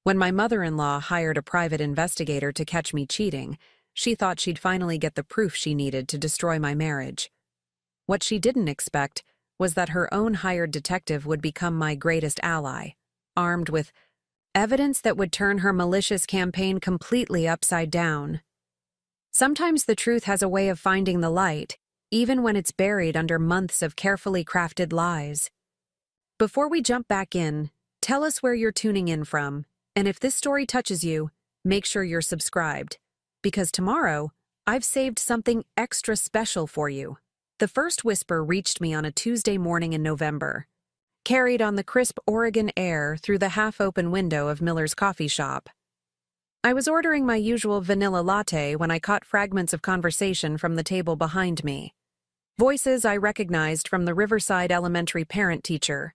When my mother-in-law hired a private investigator to catch me cheating, she thought she'd finally get the proof she needed to destroy my marriage. What she didn't expect was that her own hired detective would become my greatest ally, armed with evidence that would turn her malicious campaign completely upside down. Sometimes the truth has a way of finding the light, even when it's buried under months of carefully crafted lies. Before we jump back in, tell us where you're tuning in from, and if this story touches you, make sure you're subscribed, because tomorrow, I've saved something extra special for you. The first whisper reached me on a Tuesday morning in November, carried on the crisp Oregon air through the half-open window of Miller's coffee shop. I was ordering my usual vanilla latte when I caught fragments of conversation from the table behind me. Voices I recognized from the Riverside Elementary parent-teacher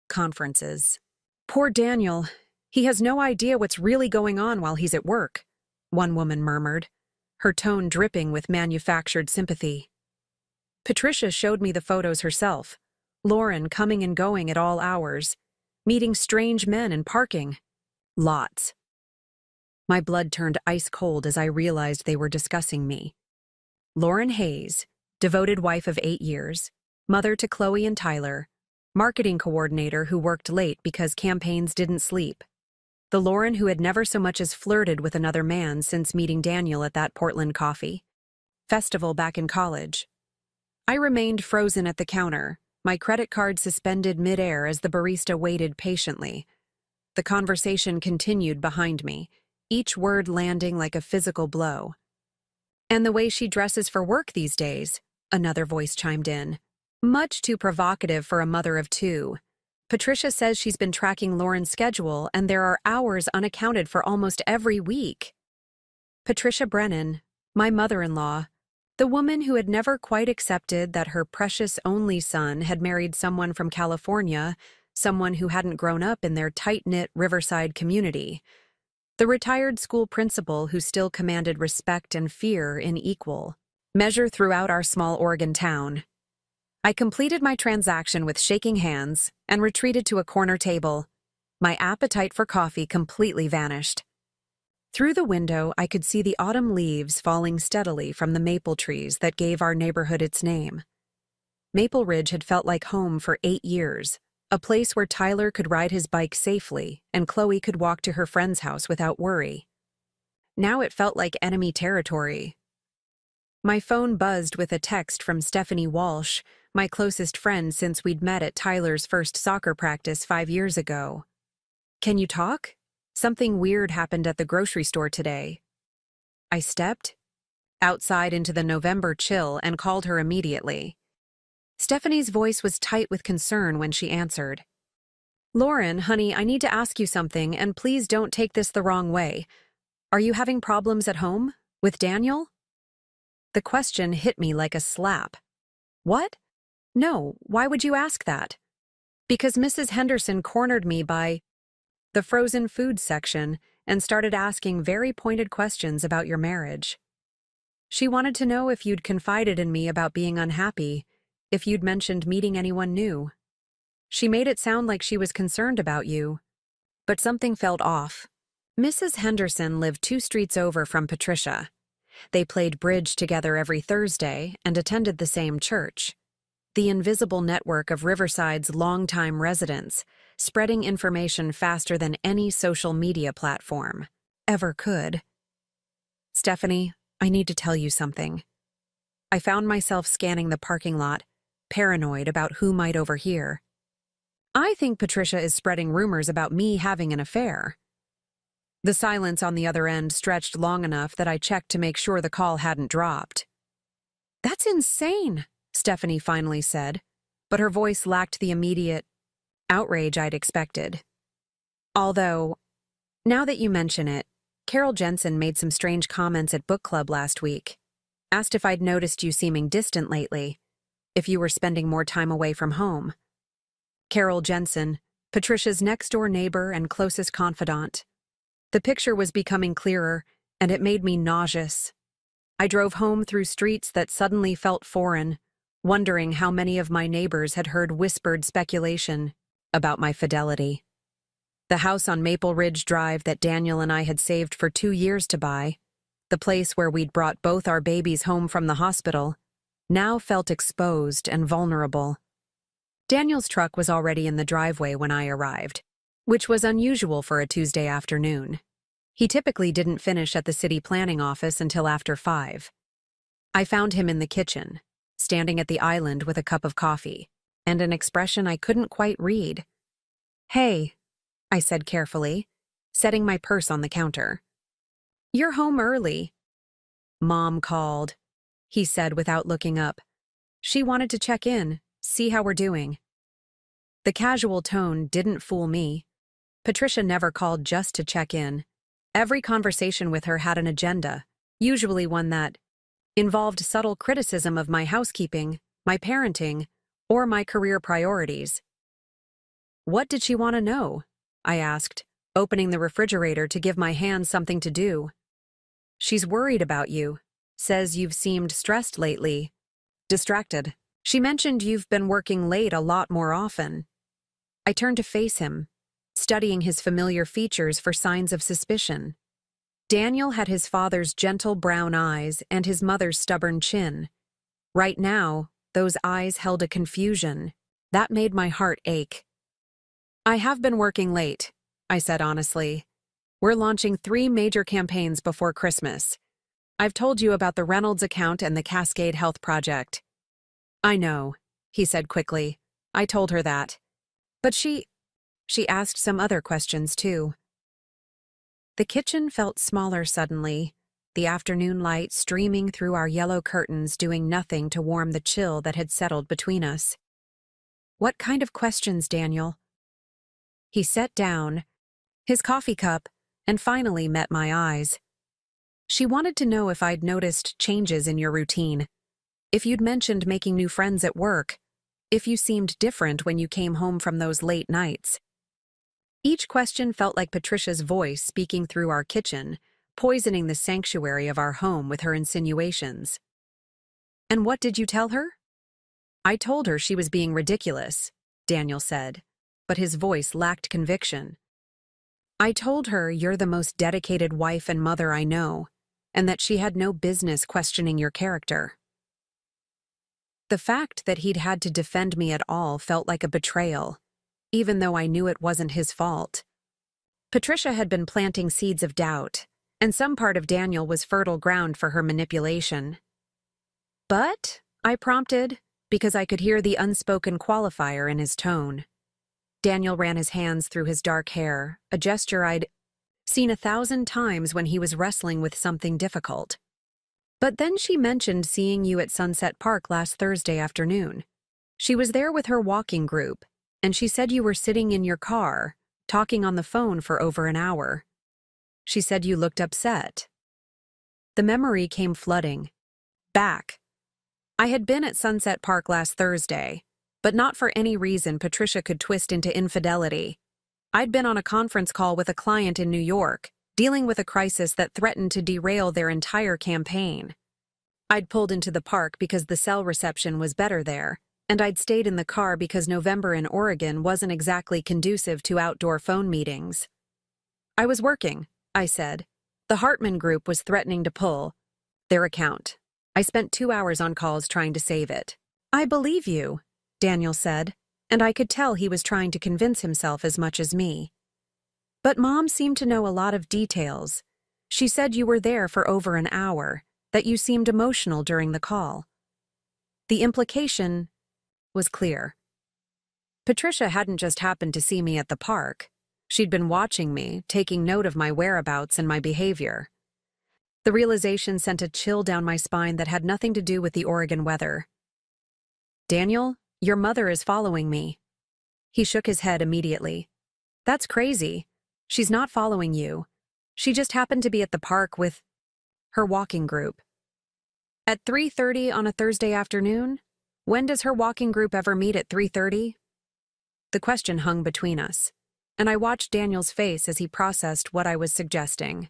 conferences. "Poor Daniel. He has no idea what's really going on while he's at work," one woman murmured, her tone dripping with manufactured sympathy. Patricia showed me the photos herself, Lauren coming and going at all hours, meeting strange men and parking. Lots. My blood turned ice cold as I realized they were discussing me. Lauren Hayes, devoted wife of 8 years, mother to Chloe and Tyler, marketing coordinator who worked late because campaigns didn't sleep. The Lauren who had never so much as flirted with another man since meeting Daniel at that Portland coffee festival back in college. I remained frozen at the counter, my credit card suspended midair as the barista waited patiently. The conversation continued behind me, each word landing like a physical blow. "And the way she dresses for work these days," another voice chimed in. "Much too provocative for a mother of 2. Patricia says she's been tracking Lauren's schedule and there are hours unaccounted for almost every week." Patricia Brennan, my mother-in-law, the woman who had never quite accepted that her precious only son had married someone from California, someone who hadn't grown up in their tight-knit Riverside community. The retired school principal who still commanded respect and fear in equal measure throughout our small Oregon town. I completed my transaction with shaking hands and retreated to a corner table. My appetite for coffee completely vanished. Through the window, I could see the autumn leaves falling steadily from the maple trees that gave our neighborhood its name. Maple Ridge had felt like home for 8 years, a place where Tyler could ride his bike safely and Chloe could walk to her friend's house without worry. Now it felt like enemy territory. My phone buzzed with a text from Stephanie Walsh, my closest friend since we'd met at Tyler's first soccer practice 5 years ago. "Can you talk? Something weird happened at the grocery store today." I stepped outside into the November chill and called her immediately. Stephanie's voice was tight with concern when she answered. "Lauren, honey, I need to ask you something, and please don't take this the wrong way. Are you having problems at home? With Daniel?" The question hit me like a slap. "What? No, why would you ask that?" "Because Mrs. Henderson cornered me by the frozen food section and started asking very pointed questions about your marriage. She wanted to know if you'd confided in me about being unhappy, if you'd mentioned meeting anyone new. She made it sound like she was concerned about you, but something felt off." Mrs. Henderson lived 2 streets over from Patricia. They played bridge together every Thursday and attended the same church. The invisible network of Riverside's longtime residents, spreading information faster than any social media platform ever could. "Stephanie, I need to tell you something." I found myself scanning the parking lot, paranoid about who might overhear. "I think Patricia is spreading rumors about me having an affair." The silence on the other end stretched long enough that I checked to make sure the call hadn't dropped. "That's insane," Stephanie finally said, but her voice lacked the immediate outrage I'd expected. "Although, now that you mention it, Carol Jensen made some strange comments at book club last week. Asked if I'd noticed you seeming distant lately, if you were spending more time away from home." Carol Jensen, Patricia's next-door neighbor and closest confidant. The picture was becoming clearer, and it made me nauseous. I drove home through streets that suddenly felt foreign, wondering how many of my neighbors had heard whispered speculation about my fidelity. The house on Maple Ridge Drive that Daniel and I had saved for 2 years to buy, the place where we'd brought both our babies home from the hospital, now felt exposed and vulnerable. Daniel's truck was already in the driveway when I arrived, which was unusual for a Tuesday afternoon. He typically didn't finish at the city planning office until after 5. I found him in the kitchen, standing at the island with a cup of coffee, and an expression I couldn't quite read. "Hey," I said carefully, setting my purse on the counter. "You're home early." "Mom called," he said without looking up. "She wanted to check in, see how we're doing." The casual tone didn't fool me. Patricia never called just to check in. Every conversation with her had an agenda, usually one that involved subtle criticism of my housekeeping, my parenting, or my career priorities. "What did she want to know?" I asked, opening the refrigerator to give my hands something to do. "She's worried about you. Says you've seemed stressed lately. Distracted. She mentioned you've been working late a lot more often." I turned to face him, studying his familiar features for signs of suspicion. Daniel had his father's gentle brown eyes and his mother's stubborn chin. Right now, those eyes held a confusion that made my heart ache. "I have been working late," I said honestly. "We're launching 3 major campaigns before Christmas. I've told you about the Reynolds account and the Cascade Health Project." "I know," he said quickly. "I told her that. But she asked some other questions too." The kitchen felt smaller suddenly, the afternoon light streaming through our yellow curtains doing nothing to warm the chill that had settled between us. "What kind of questions, Daniel?" He set down his coffee cup and finally met my eyes. "She wanted to know if I'd noticed changes in your routine, if you'd mentioned making new friends at work, if you seemed different when you came home from those late nights." Each question felt like Patricia's voice speaking through our kitchen, poisoning the sanctuary of our home with her insinuations. "And what did you tell her?" "I told her she was being ridiculous," Daniel said, but his voice lacked conviction. "I told her you're the most dedicated wife and mother I know, and that she had no business questioning your character." The fact that he'd had to defend me at all felt like a betrayal, even though I knew it wasn't his fault. Patricia had been planting seeds of doubt, and some part of Daniel was fertile ground for her manipulation. "But," I prompted, because I could hear the unspoken qualifier in his tone. Daniel ran his hands through his dark hair, a gesture I'd seen 1,000 times when he was wrestling with something difficult. "But then she mentioned seeing you at Sunset Park last Thursday afternoon. She was there with her walking group, and she said you were sitting in your car, talking on the phone for over an hour. She said you looked upset." The memory came flooding back. I had been at Sunset Park last Thursday, but not for any reason Patricia could twist into infidelity. I'd been on a conference call with a client in New York, dealing with a crisis that threatened to derail their entire campaign. I'd pulled into the park because the cell reception was better there, and I'd stayed in the car because November in Oregon wasn't exactly conducive to outdoor phone meetings. "I was working," I said. "The Hartman Group was threatening to pull their account. I spent 2 hours on calls trying to save it." "I believe you," Daniel said, and I could tell he was trying to convince himself as much as me. "But Mom seemed to know a lot of details. She said you were there for over an hour, that you seemed emotional during the call." The implication was clear. Patricia hadn't just happened to see me at the park. She'd been watching me, taking note of my whereabouts and my behavior. The realization sent a chill down my spine that had nothing to do with the Oregon weather. "Daniel, your mother is following me." He shook his head immediately. "That's crazy. She's not following you. She just happened to be at the park with her walking group." "At 3:30 on a Thursday afternoon? When does her walking group ever meet at 3:30? The question hung between us, and I watched Daniel's face as he processed what I was suggesting.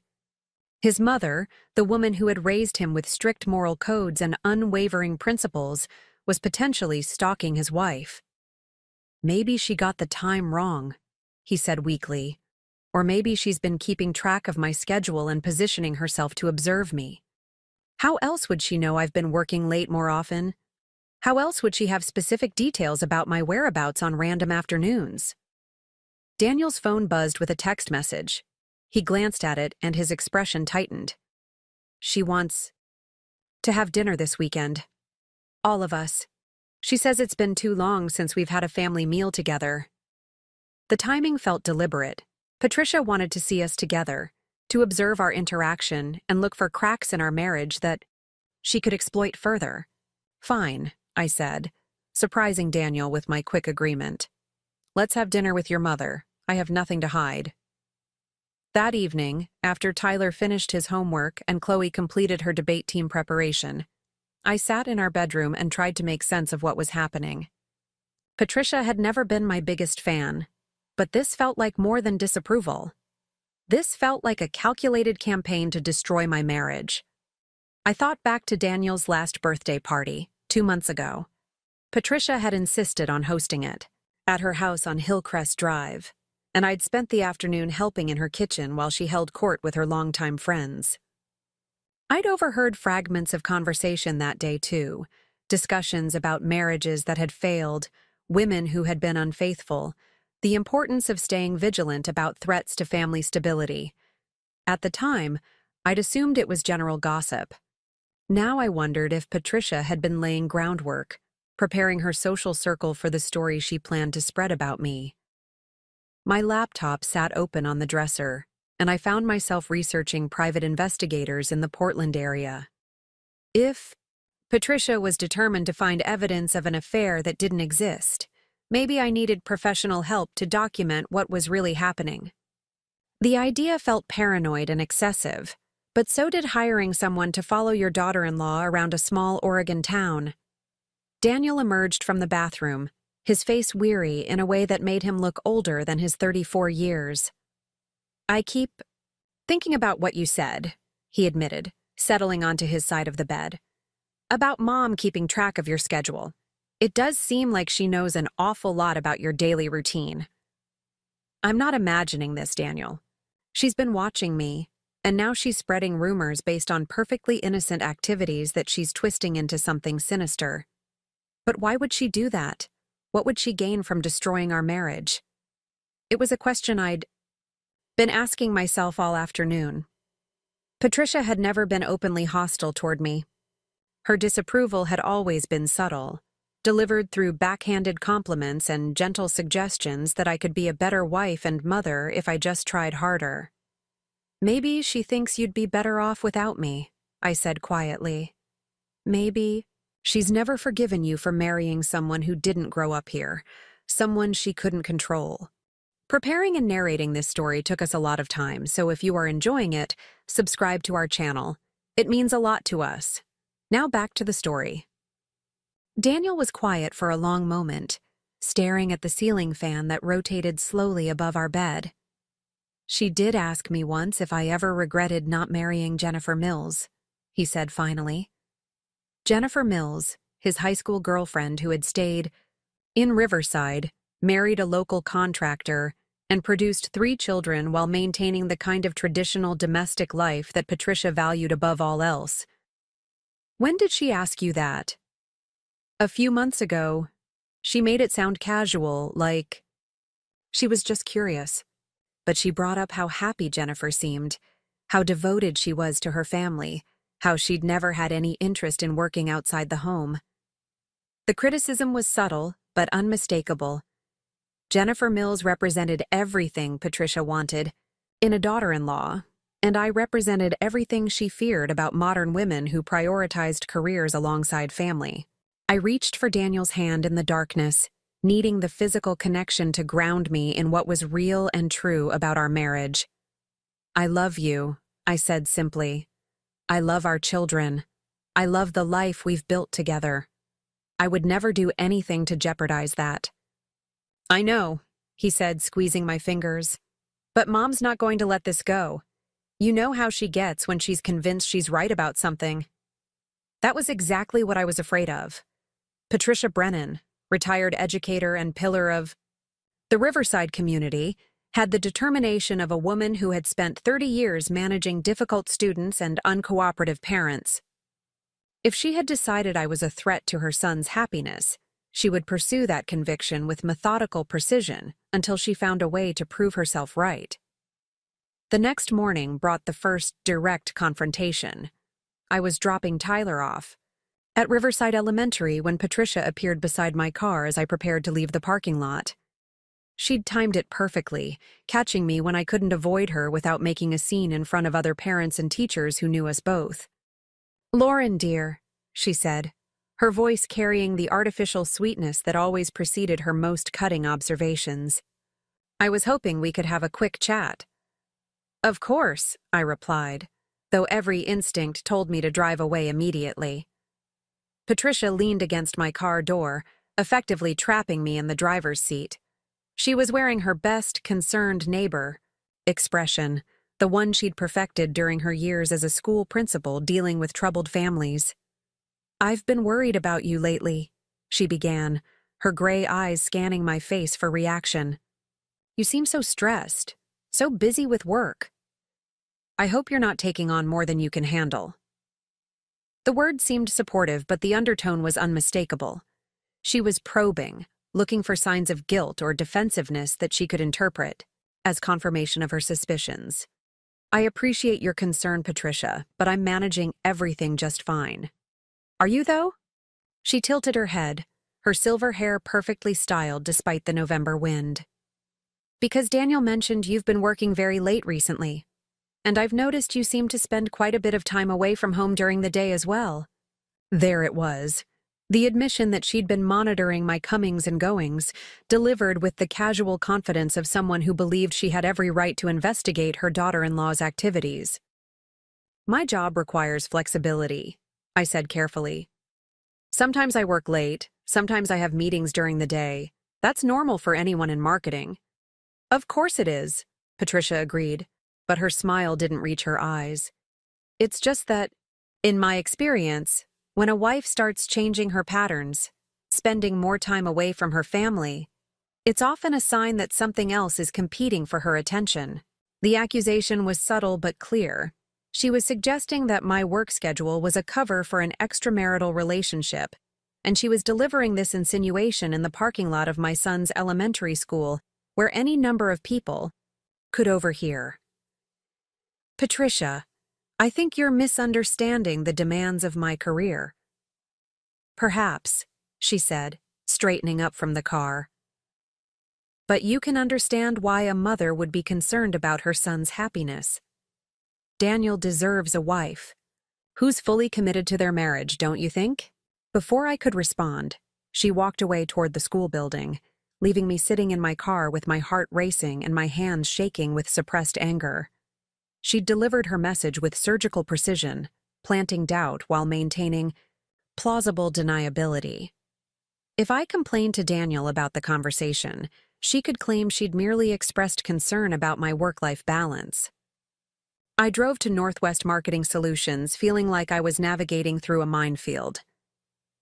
His mother, the woman who had raised him with strict moral codes and unwavering principles, was potentially stalking his wife. "Maybe she got the time wrong," he said weakly, Or maybe she's been keeping track of my schedule and positioning herself to observe me. How else would she know I've been working late more often? How else would she have specific details about my whereabouts on random afternoons? Daniel's phone buzzed with a text message. He glanced at it and his expression tightened. She wants to have dinner this weekend. All of us. She says it's been too long since we've had a family meal together. The timing felt deliberate. Patricia wanted to see us together, to observe our interaction and look for cracks in our marriage that she could exploit further. Fine, I said, surprising Daniel with my quick agreement. Let's have dinner with your mother. I have nothing to hide. That evening, after Tyler finished his homework and Chloe completed her debate team preparation, I sat in our bedroom and tried to make sense of what was happening. Patricia had never been my biggest fan, but this felt like more than disapproval. This felt like a calculated campaign to destroy my marriage. I thought back to Daniel's last birthday party, 2 months ago. Patricia had insisted on hosting it, at her house on Hillcrest Drive, and I'd spent the afternoon helping in her kitchen while she held court with her longtime friends. I'd overheard fragments of conversation that day too, discussions about marriages that had failed, women who had been unfaithful, the importance of staying vigilant about threats to family stability. At the time, I'd assumed it was general gossip. Now I wondered if Patricia had been laying groundwork, preparing her social circle for the story she planned to spread about me. My laptop sat open on the dresser, and I found myself researching private investigators in the Portland area. If Patricia was determined to find evidence of an affair that didn't exist, maybe I needed professional help to document what was really happening. The idea felt paranoid and excessive, but so did hiring someone to follow your daughter-in-law around a small Oregon town. Daniel emerged from the bathroom, his face weary in a way that made him look older than his 34 years. I keep thinking about what you said, he admitted, settling onto his side of the bed. About Mom keeping track of your schedule. It does seem like she knows an awful lot about your daily routine. I'm not imagining this, Daniel. She's been watching me, and now she's spreading rumors based on perfectly innocent activities that she's twisting into something sinister. But why would she do that? What would she gain from destroying our marriage? It was a question I'd been asking myself all afternoon. Patricia had never been openly hostile toward me. Her disapproval had always been subtle, delivered through backhanded compliments and gentle suggestions that I could be a better wife and mother if I just tried harder. Maybe she thinks you'd be better off without me, I said quietly. Maybe she's never forgiven you for marrying someone who didn't grow up here, someone she couldn't control. Preparing and narrating this story took us a lot of time, so if you are enjoying it, subscribe to our channel. It means a lot to us. Now back to the story. Daniel was quiet for a long moment, staring at the ceiling fan that rotated slowly above our bed. She did ask me once if I ever regretted not marrying Jennifer Mills, he said finally. Jennifer Mills, his high school girlfriend who had stayed in Riverside, married a local contractor, and produced 3 children while maintaining the kind of traditional domestic life that Patricia valued above all else. When did she ask you that? A few months ago. She made it sound casual, like she was just curious. But she brought up how happy Jennifer seemed, how devoted she was to her family, how she'd never had any interest in working outside the home. The criticism was subtle, but unmistakable. Jennifer Mills represented everything Patricia wanted in a daughter-in-law, and I represented everything she feared about modern women who prioritized careers alongside family. I reached for Daniel's hand in the darkness, needing the physical connection to ground me in what was real and true about our marriage. I love you, I said simply. I love our children. I love the life we've built together. I would never do anything to jeopardize that. I know, he said, squeezing my fingers. But Mom's not going to let this go. You know how she gets when she's convinced she's right about something. That was exactly what I was afraid of. Patricia Brennan, retired educator and pillar of the Riverside community, had the determination of a woman who had spent 30 years managing difficult students and uncooperative parents. If she had decided I was a threat to her son's happiness, she would pursue that conviction with methodical precision until she found a way to prove herself right. The next morning brought the first direct confrontation. I was dropping Tyler off at Riverside Elementary when Patricia appeared beside my car as I prepared to leave the parking lot. She'd timed it perfectly, catching me when I couldn't avoid her without making a scene in front of other parents and teachers who knew us both. "Lauren, dear," she said, her voice carrying the artificial sweetness that always preceded her most cutting observations. "I was hoping we could have a quick chat." "Of course," I replied, though every instinct told me to drive away immediately. Patricia leaned against my car door, effectively trapping me in the driver's seat. She was wearing her best concerned neighbor expression, the one she'd perfected during her years as a school principal dealing with troubled families. "I've been worried about you lately," she began, her gray eyes scanning my face for reaction. "You seem so stressed, so busy with work. I hope you're not taking on more than you can handle." The word seemed supportive, but the undertone was unmistakable. She was probing, looking for signs of guilt or defensiveness that she could interpret as confirmation of her suspicions. "I appreciate your concern, Patricia, but I'm managing everything just fine." "Are you, though?" She tilted her head, her silver hair perfectly styled despite the November wind. "Because Daniel mentioned you've been working very late recently, and I've noticed you seem to spend quite a bit of time away from home during the day as well." There it was. The admission that she'd been monitoring my comings and goings, delivered with the casual confidence of someone who believed she had every right to investigate her daughter-in-law's activities. "My job requires flexibility," I said carefully. "Sometimes I work late, sometimes I have meetings during the day. That's normal for anyone in marketing." "Of course it is," Patricia agreed, but her smile didn't reach her eyes. "It's just that, in my experience, when a wife starts changing her patterns, spending more time away from her family, it's often a sign that something else is competing for her attention." The accusation was subtle but clear. She was suggesting that my work schedule was a cover for an extramarital relationship, and she was delivering this insinuation in the parking lot of my son's elementary school, where any number of people could overhear. "Patricia, I think you're misunderstanding the demands of my career." "Perhaps," she said, straightening up from the car. "But you can understand why a mother would be concerned about her son's happiness. Daniel deserves a wife who's fully committed to their marriage, don't you think?" Before I could respond, she walked away toward the school building, leaving me sitting in my car with my heart racing and my hands shaking with suppressed anger. She'd delivered her message with surgical precision, planting doubt while maintaining plausible deniability. If I complained to Daniel about the conversation, she could claim she'd merely expressed concern about my work-life balance. I drove to Northwest Marketing Solutions feeling like I was navigating through a minefield.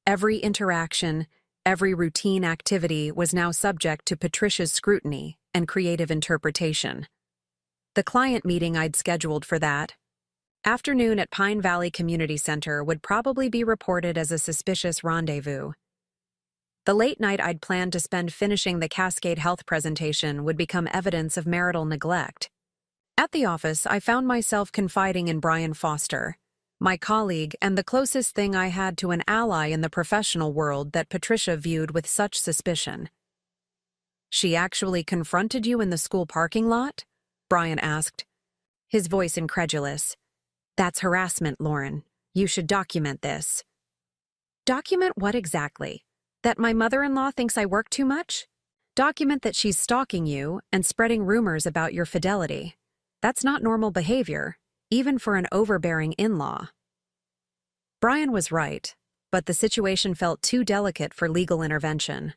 Every interaction, every routine activity was now subject to Patricia's scrutiny and creative interpretation. The client meeting I'd scheduled for that afternoon at Pine Valley Community Center would probably be reported as a suspicious rendezvous. The late night I'd planned to spend finishing the Cascade Health presentation would become evidence of marital neglect. At the office, I found myself confiding in Brian Foster, my colleague and the closest thing I had to an ally in the professional world that Patricia viewed with such suspicion. "She actually confronted you in the school parking lot?" Brian asked, his voice incredulous. "That's harassment, Lauren. You should document this." "Document what exactly? That my mother-in-law thinks I work too much?" "Document that she's stalking you and spreading rumors about your fidelity. That's not normal behavior, even for an overbearing in-law." Brian was right, but the situation felt too delicate for legal intervention.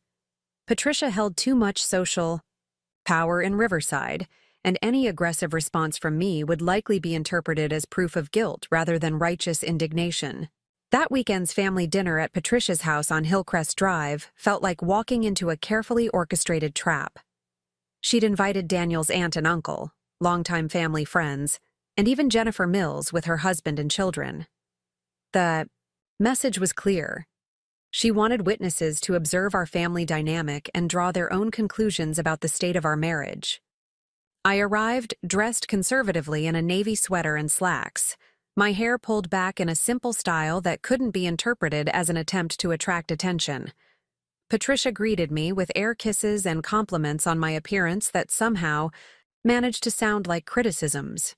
Patricia held too much social power in Riverside, and any aggressive response from me would likely be interpreted as proof of guilt rather than righteous indignation. That weekend's family dinner at Patricia's house on Hillcrest Drive felt like walking into a carefully orchestrated trap. She'd invited Daniel's aunt and uncle, longtime family friends, and even Jennifer Mills with her husband and children. The message was clear. She wanted witnesses to observe our family dynamic and draw their own conclusions about the state of our marriage. I arrived dressed conservatively in a navy sweater and slacks, my hair pulled back in a simple style that couldn't be interpreted as an attempt to attract attention. Patricia greeted me with air kisses and compliments on my appearance that somehow managed to sound like criticisms.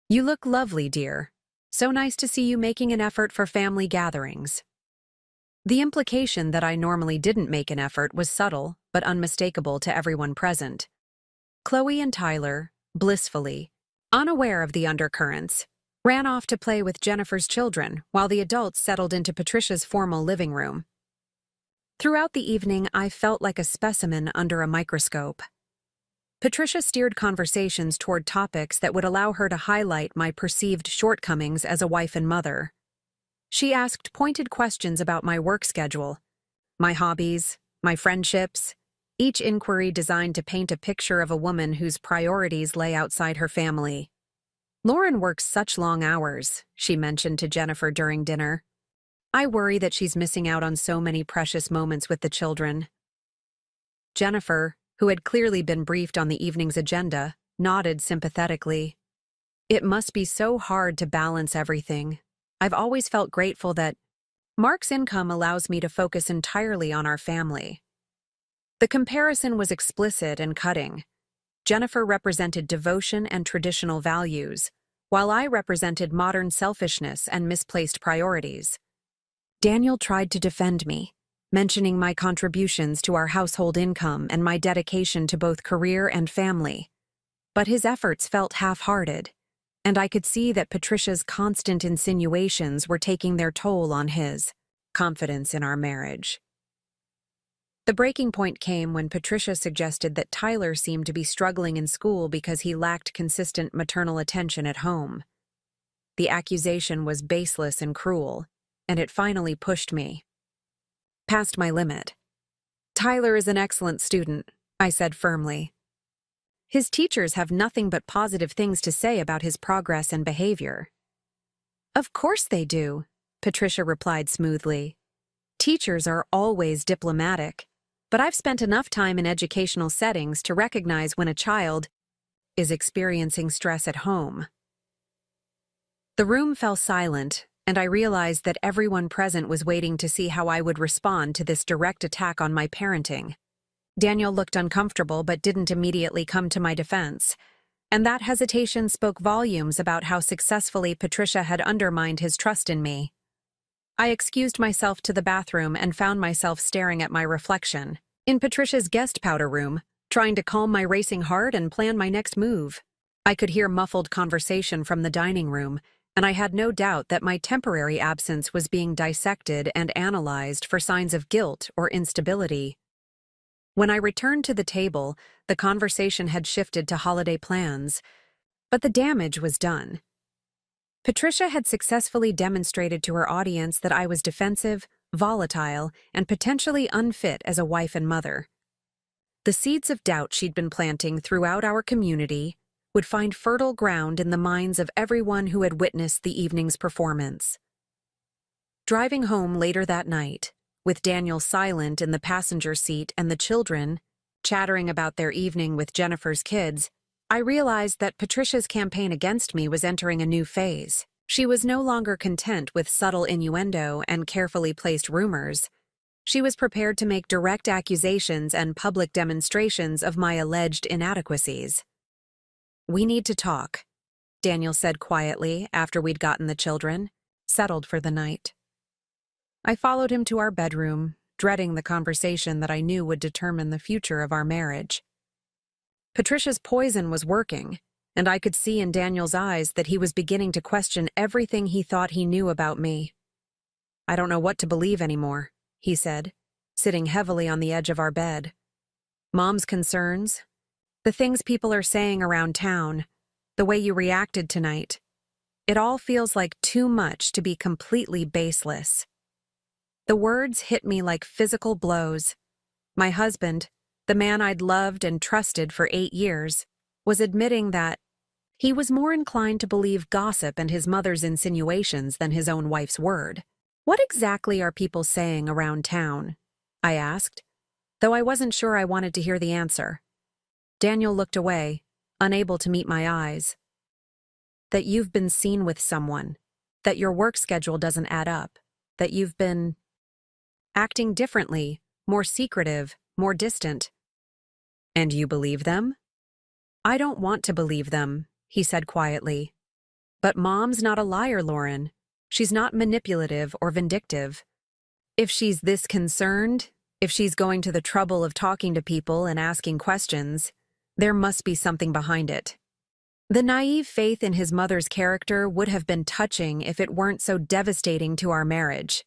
"You look lovely, dear. So nice to see you making an effort for family gatherings." The implication that I normally didn't make an effort was subtle but unmistakable to everyone present. Chloe and Tyler, blissfully, unaware of the undercurrents, ran off to play with Jennifer's children while the adults settled into Patricia's formal living room. Throughout the evening, I felt like a specimen under a microscope. Patricia steered conversations toward topics that would allow her to highlight my perceived shortcomings as a wife and mother. She asked pointed questions about my work schedule, my hobbies, my friendships, each inquiry designed to paint a picture of a woman whose priorities lay outside her family. "Lauren works such long hours," she mentioned to Jennifer during dinner. "I worry that she's missing out on so many precious moments with the children." Jennifer, who had clearly been briefed on the evening's agenda, nodded sympathetically. "It must be so hard to balance everything. I've always felt grateful that Mark's income allows me to focus entirely on our family." The comparison was explicit and cutting. Jennifer represented devotion and traditional values, while I represented modern selfishness and misplaced priorities. Daniel tried to defend me, mentioning my contributions to our household income and my dedication to both career and family. But his efforts felt half-hearted, and I could see that Patricia's constant insinuations were taking their toll on his confidence in our marriage. The breaking point came when Patricia suggested that Tyler seemed to be struggling in school because he lacked consistent maternal attention at home. The accusation was baseless and cruel, and it finally pushed me past my limit. "Tyler is an excellent student," I said firmly. "His teachers have nothing but positive things to say about his progress and behavior." "Of course they do," Patricia replied smoothly. "Teachers are always diplomatic, but I've spent enough time in educational settings to recognize when a child is experiencing stress at home." The room fell silent, and I realized that everyone present was waiting to see how I would respond to this direct attack on my parenting. Daniel looked uncomfortable but didn't immediately come to my defense, and that hesitation spoke volumes about how successfully Patricia had undermined his trust in me. I excused myself to the bathroom and found myself staring at my reflection in Patricia's guest powder room, trying to calm my racing heart and plan my next move. I could hear muffled conversation from the dining room, and I had no doubt that my temporary absence was being dissected and analyzed for signs of guilt or instability. When I returned to the table, the conversation had shifted to holiday plans, but the damage was done. Patricia had successfully demonstrated to her audience that I was defensive, volatile, and potentially unfit as a wife and mother. The seeds of doubt she'd been planting throughout our community would find fertile ground in the minds of everyone who had witnessed the evening's performance. Driving home later that night, with Daniel silent in the passenger seat and the children chattering about their evening with Jennifer's kids, I realized that Patricia's campaign against me was entering a new phase. She was no longer content with subtle innuendo and carefully placed rumors. She was prepared to make direct accusations and public demonstrations of my alleged inadequacies. "We need to talk," Daniel said quietly after we'd gotten the children settled for the night. I followed him to our bedroom, dreading the conversation that I knew would determine the future of our marriage. Patricia's poison was working, and I could see in Daniel's eyes that he was beginning to question everything he thought he knew about me. "I don't know what to believe anymore," he said, sitting heavily on the edge of our bed. "Mom's concerns, the things people are saying around town, the way you reacted tonight. It all feels like too much to be completely baseless." The words hit me like physical blows. My husband, the man I'd loved and trusted for 8 years, was admitting that he was more inclined to believe gossip and his mother's insinuations than his own wife's word. "What exactly are people saying around town?" I asked, though I wasn't sure I wanted to hear the answer. Daniel looked away, unable to meet my eyes. "That you've been seen with someone, that your work schedule doesn't add up, that you've been acting differently, more secretive, more distant." "And you believe them?" "I don't want to believe them," he said quietly. "But Mom's not a liar, Lauren. She's not manipulative or vindictive. If she's this concerned, if she's going to the trouble of talking to people and asking questions, there must be something behind it." The naive faith in his mother's character would have been touching if it weren't so devastating to our marriage.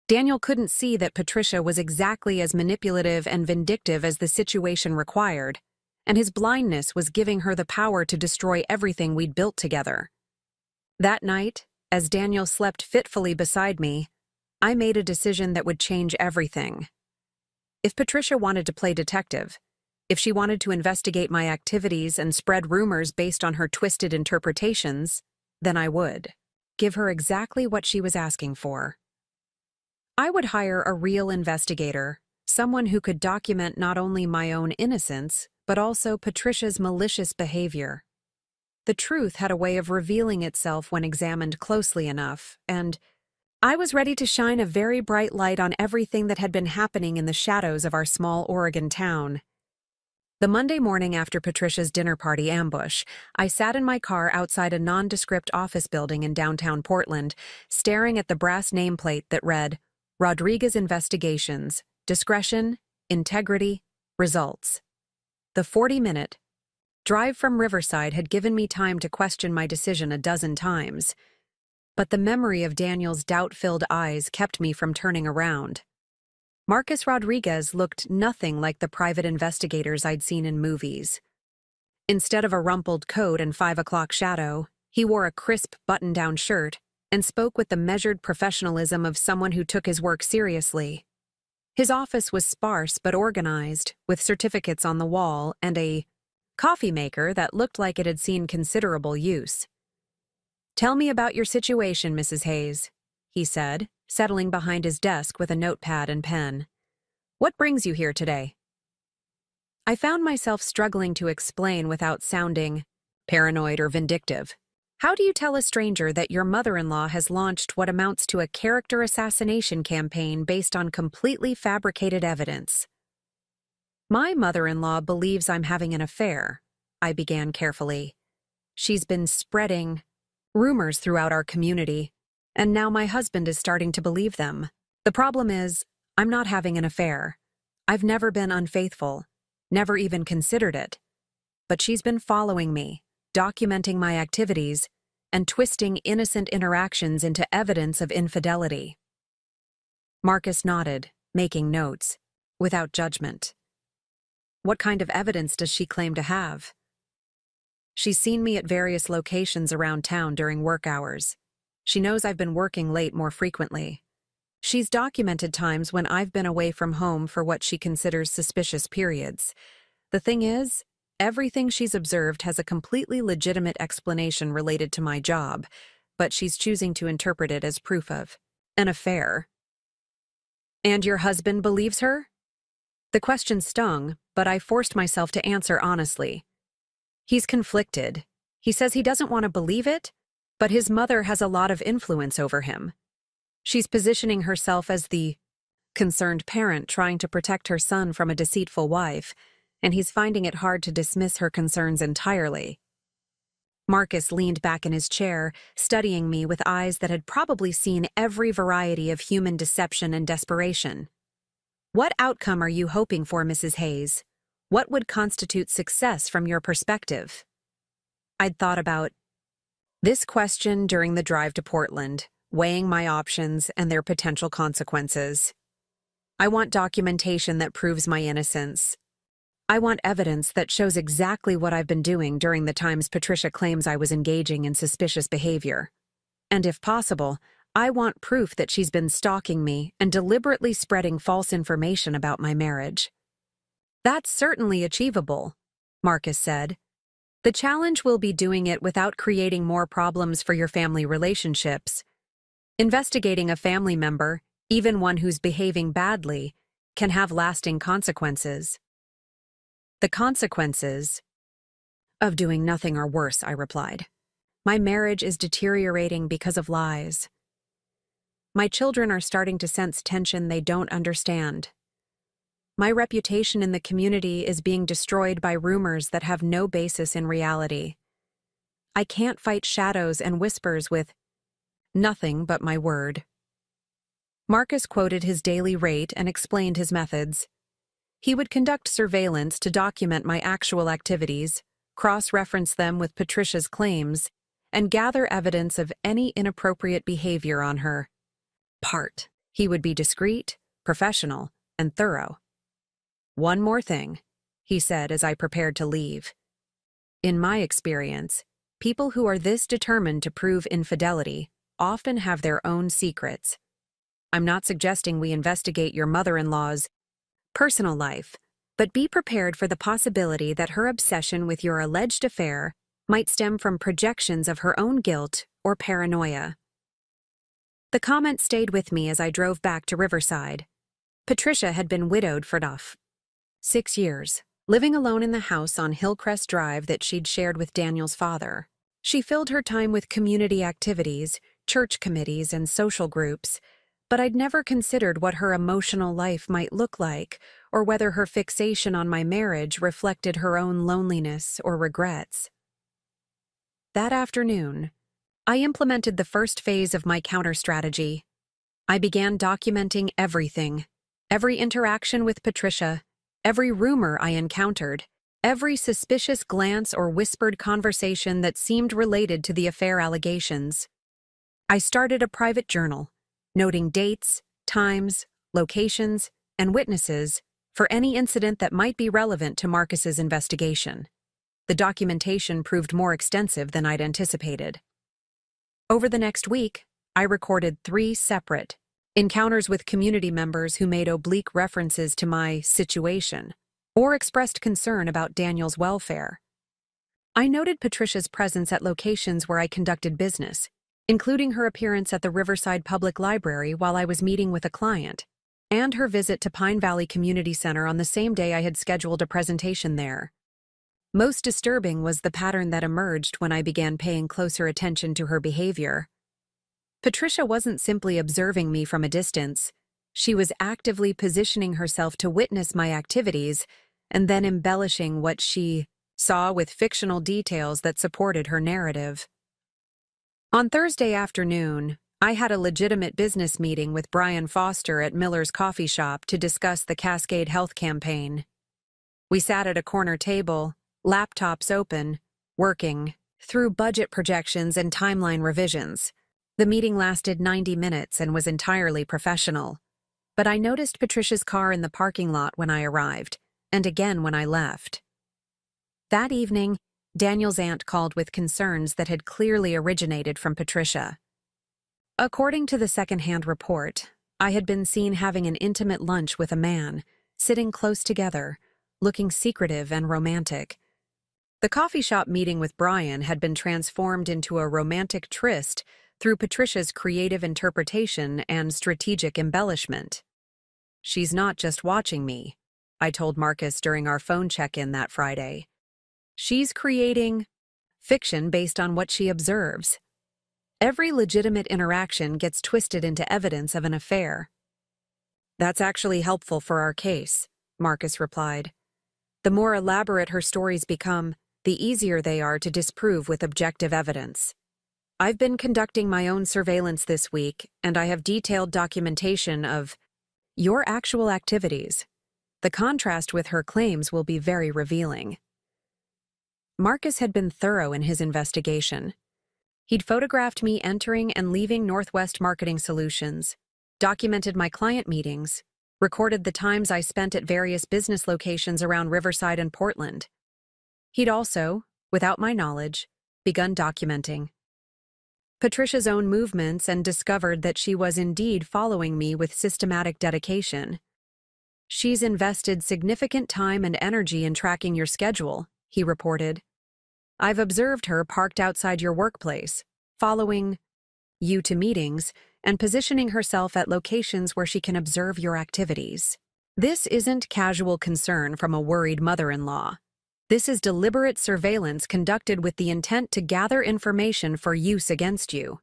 Daniel couldn't see that Patricia was exactly as manipulative and vindictive as the situation required, and his blindness was giving her the power to destroy everything we'd built together. That night, as Daniel slept fitfully beside me, I made a decision that would change everything. If Patricia wanted to play detective, if she wanted to investigate my activities and spread rumors based on her twisted interpretations, then I would. Give her exactly what she was asking for. I would hire a real investigator, someone who could document not only my own innocence, but also Patricia's malicious behavior. The truth had a way of revealing itself when examined closely enough, and I was ready to shine a very bright light on everything that had been happening in the shadows of our small Oregon town. The Monday morning after Patricia's dinner party ambush, I sat in my car outside a nondescript office building in downtown Portland, staring at the brass nameplate that read, "Rodriguez Investigations, Discretion, Integrity, Results." The 40-minute drive from Riverside had given me time to question my decision a dozen times, but the memory of Daniel's doubt-filled eyes kept me from turning around. Marcus Rodriguez looked nothing like the private investigators I'd seen in movies. Instead of a rumpled coat and 5 o'clock shadow, he wore a crisp button-down shirt and spoke with the measured professionalism of someone who took his work seriously. His office was sparse but organized, with certificates on the wall and a coffee maker that looked like it had seen considerable use. "Tell me about your situation, Mrs. Hayes," he said, settling behind his desk with a notepad and pen. "What brings you here today?" I found myself struggling to explain without sounding paranoid or vindictive. How do you tell a stranger that your mother-in-law has launched what amounts to a character assassination campaign based on completely fabricated evidence? "My mother-in-law believes I'm having an affair," I began carefully. "She's been spreading rumors throughout our community, and now my husband is starting to believe them. The problem is, I'm not having an affair. I've never been unfaithful, never even considered it. But she's been following me, documenting my activities, and twisting innocent interactions into evidence of infidelity." Marcus nodded, making notes, without judgment. "What kind of evidence does she claim to have?" "She's seen me at various locations around town during work hours. She knows I've been working late more frequently. She's documented times when I've been away from home for what she considers suspicious periods. The thing is, everything she's observed has a completely legitimate explanation related to my job, but she's choosing to interpret it as proof of an affair." "And your husband believes her?" The question stung, but I forced myself to answer honestly. "He's conflicted. He says he doesn't want to believe it, but his mother has a lot of influence over him. She's positioning herself as the concerned parent trying to protect her son from a deceitful wife, and he's finding it hard to dismiss her concerns entirely." Marcus leaned back in his chair, studying me with eyes that had probably seen every variety of human deception and desperation. "What outcome are you hoping for, Mrs. Hayes? What would constitute success from your perspective?" I'd thought about this question during the drive to Portland, weighing my options and their potential consequences. I want documentation that proves my innocence. I want evidence that shows exactly what I've been doing during the times Patricia claims I was engaging in suspicious behavior. And if possible, I want proof that she's been stalking me and deliberately spreading false information about my marriage. That's certainly achievable, Marcus said. The challenge will be doing it without creating more problems for your family relationships. Investigating a family member, even one who's behaving badly, can have lasting consequences. The consequences of doing nothing are worse, I replied. My marriage is deteriorating because of lies. My children are starting to sense tension they don't understand. My reputation in the community is being destroyed by rumors that have no basis in reality. I can't fight shadows and whispers with nothing but my word. Marcus quoted his daily rate and explained his methods. He would conduct surveillance to document my actual activities, cross-reference them with Patricia's claims, and gather evidence of any inappropriate behavior on her part. He would be discreet, professional, and thorough. One more thing, he said as I prepared to leave. In my experience, people who are this determined to prove infidelity often have their own secrets. I'm not suggesting we investigate your mother-in-law's personal life, but be prepared for the possibility that her obsession with your alleged affair might stem from projections of her own guilt or paranoia. The comment stayed with me as I drove back to Riverside. Patricia had been widowed for 6 years, living alone in the house on Hillcrest Drive that she'd shared with Daniel's father. She filled her time with community activities, church committees, and social groups, but I'd never considered what her emotional life might look like, or whether her fixation on my marriage reflected her own loneliness or regrets. That afternoon, I implemented the first phase of my counter-strategy. I began documenting everything, every interaction with Patricia, every rumor I encountered, every suspicious glance or whispered conversation that seemed related to the affair allegations. I started a private journal, noting dates, times, locations, and witnesses for any incident that might be relevant to Marcus's investigation. The documentation proved more extensive than I'd anticipated. Over the next week, I recorded 3 separate encounters with community members who made oblique references to my situation or expressed concern about Daniel's welfare. I noted Patricia's presence at locations where I conducted business, including her appearance at the Riverside Public Library while I was meeting with a client, and her visit to Pine Valley Community Center on the same day I had scheduled a presentation there. Most disturbing was the pattern that emerged when I began paying closer attention to her behavior. Patricia wasn't simply observing me from a distance. She was actively positioning herself to witness my activities and then embellishing what she saw with fictional details that supported her narrative. On Thursday afternoon, I had a legitimate business meeting with Brian Foster at Miller's Coffee Shop to discuss the Cascade Health campaign. We sat at a corner table, laptops open, working through budget projections and timeline revisions. The meeting lasted 90 minutes and was entirely professional, but I noticed Patricia's car in the parking lot when I arrived, and again when I left. That evening, Daniel's aunt called with concerns that had clearly originated from Patricia. According to the second-hand report, I had been seen having an intimate lunch with a man, sitting close together, looking secretive and romantic. The coffee shop meeting with Brian had been transformed into a romantic tryst through Patricia's creative interpretation and strategic embellishment. "She's not just watching me," I told Marcus during our phone check-in that Friday. "She's creating fiction based on what she observes. Every legitimate interaction gets twisted into evidence of an affair." "That's actually helpful for our case," Marcus replied. "The more elaborate her stories become, the easier they are to disprove with objective evidence. I've been conducting my own surveillance this week, and I have detailed documentation of your actual activities. The contrast with her claims will be very revealing." Marcus had been thorough in his investigation. He'd photographed me entering and leaving Northwest Marketing Solutions, documented my client meetings, recorded the times I spent at various business locations around Riverside and Portland. He'd also, without my knowledge, begun documenting Patricia's own movements and discovered that she was indeed following me with systematic dedication. She's invested significant time and energy in tracking your schedule, he reported. I've observed her parked outside your workplace, following you to meetings, and positioning herself at locations where she can observe your activities. This isn't casual concern from a worried mother-in-law. This is deliberate surveillance conducted with the intent to gather information for use against you.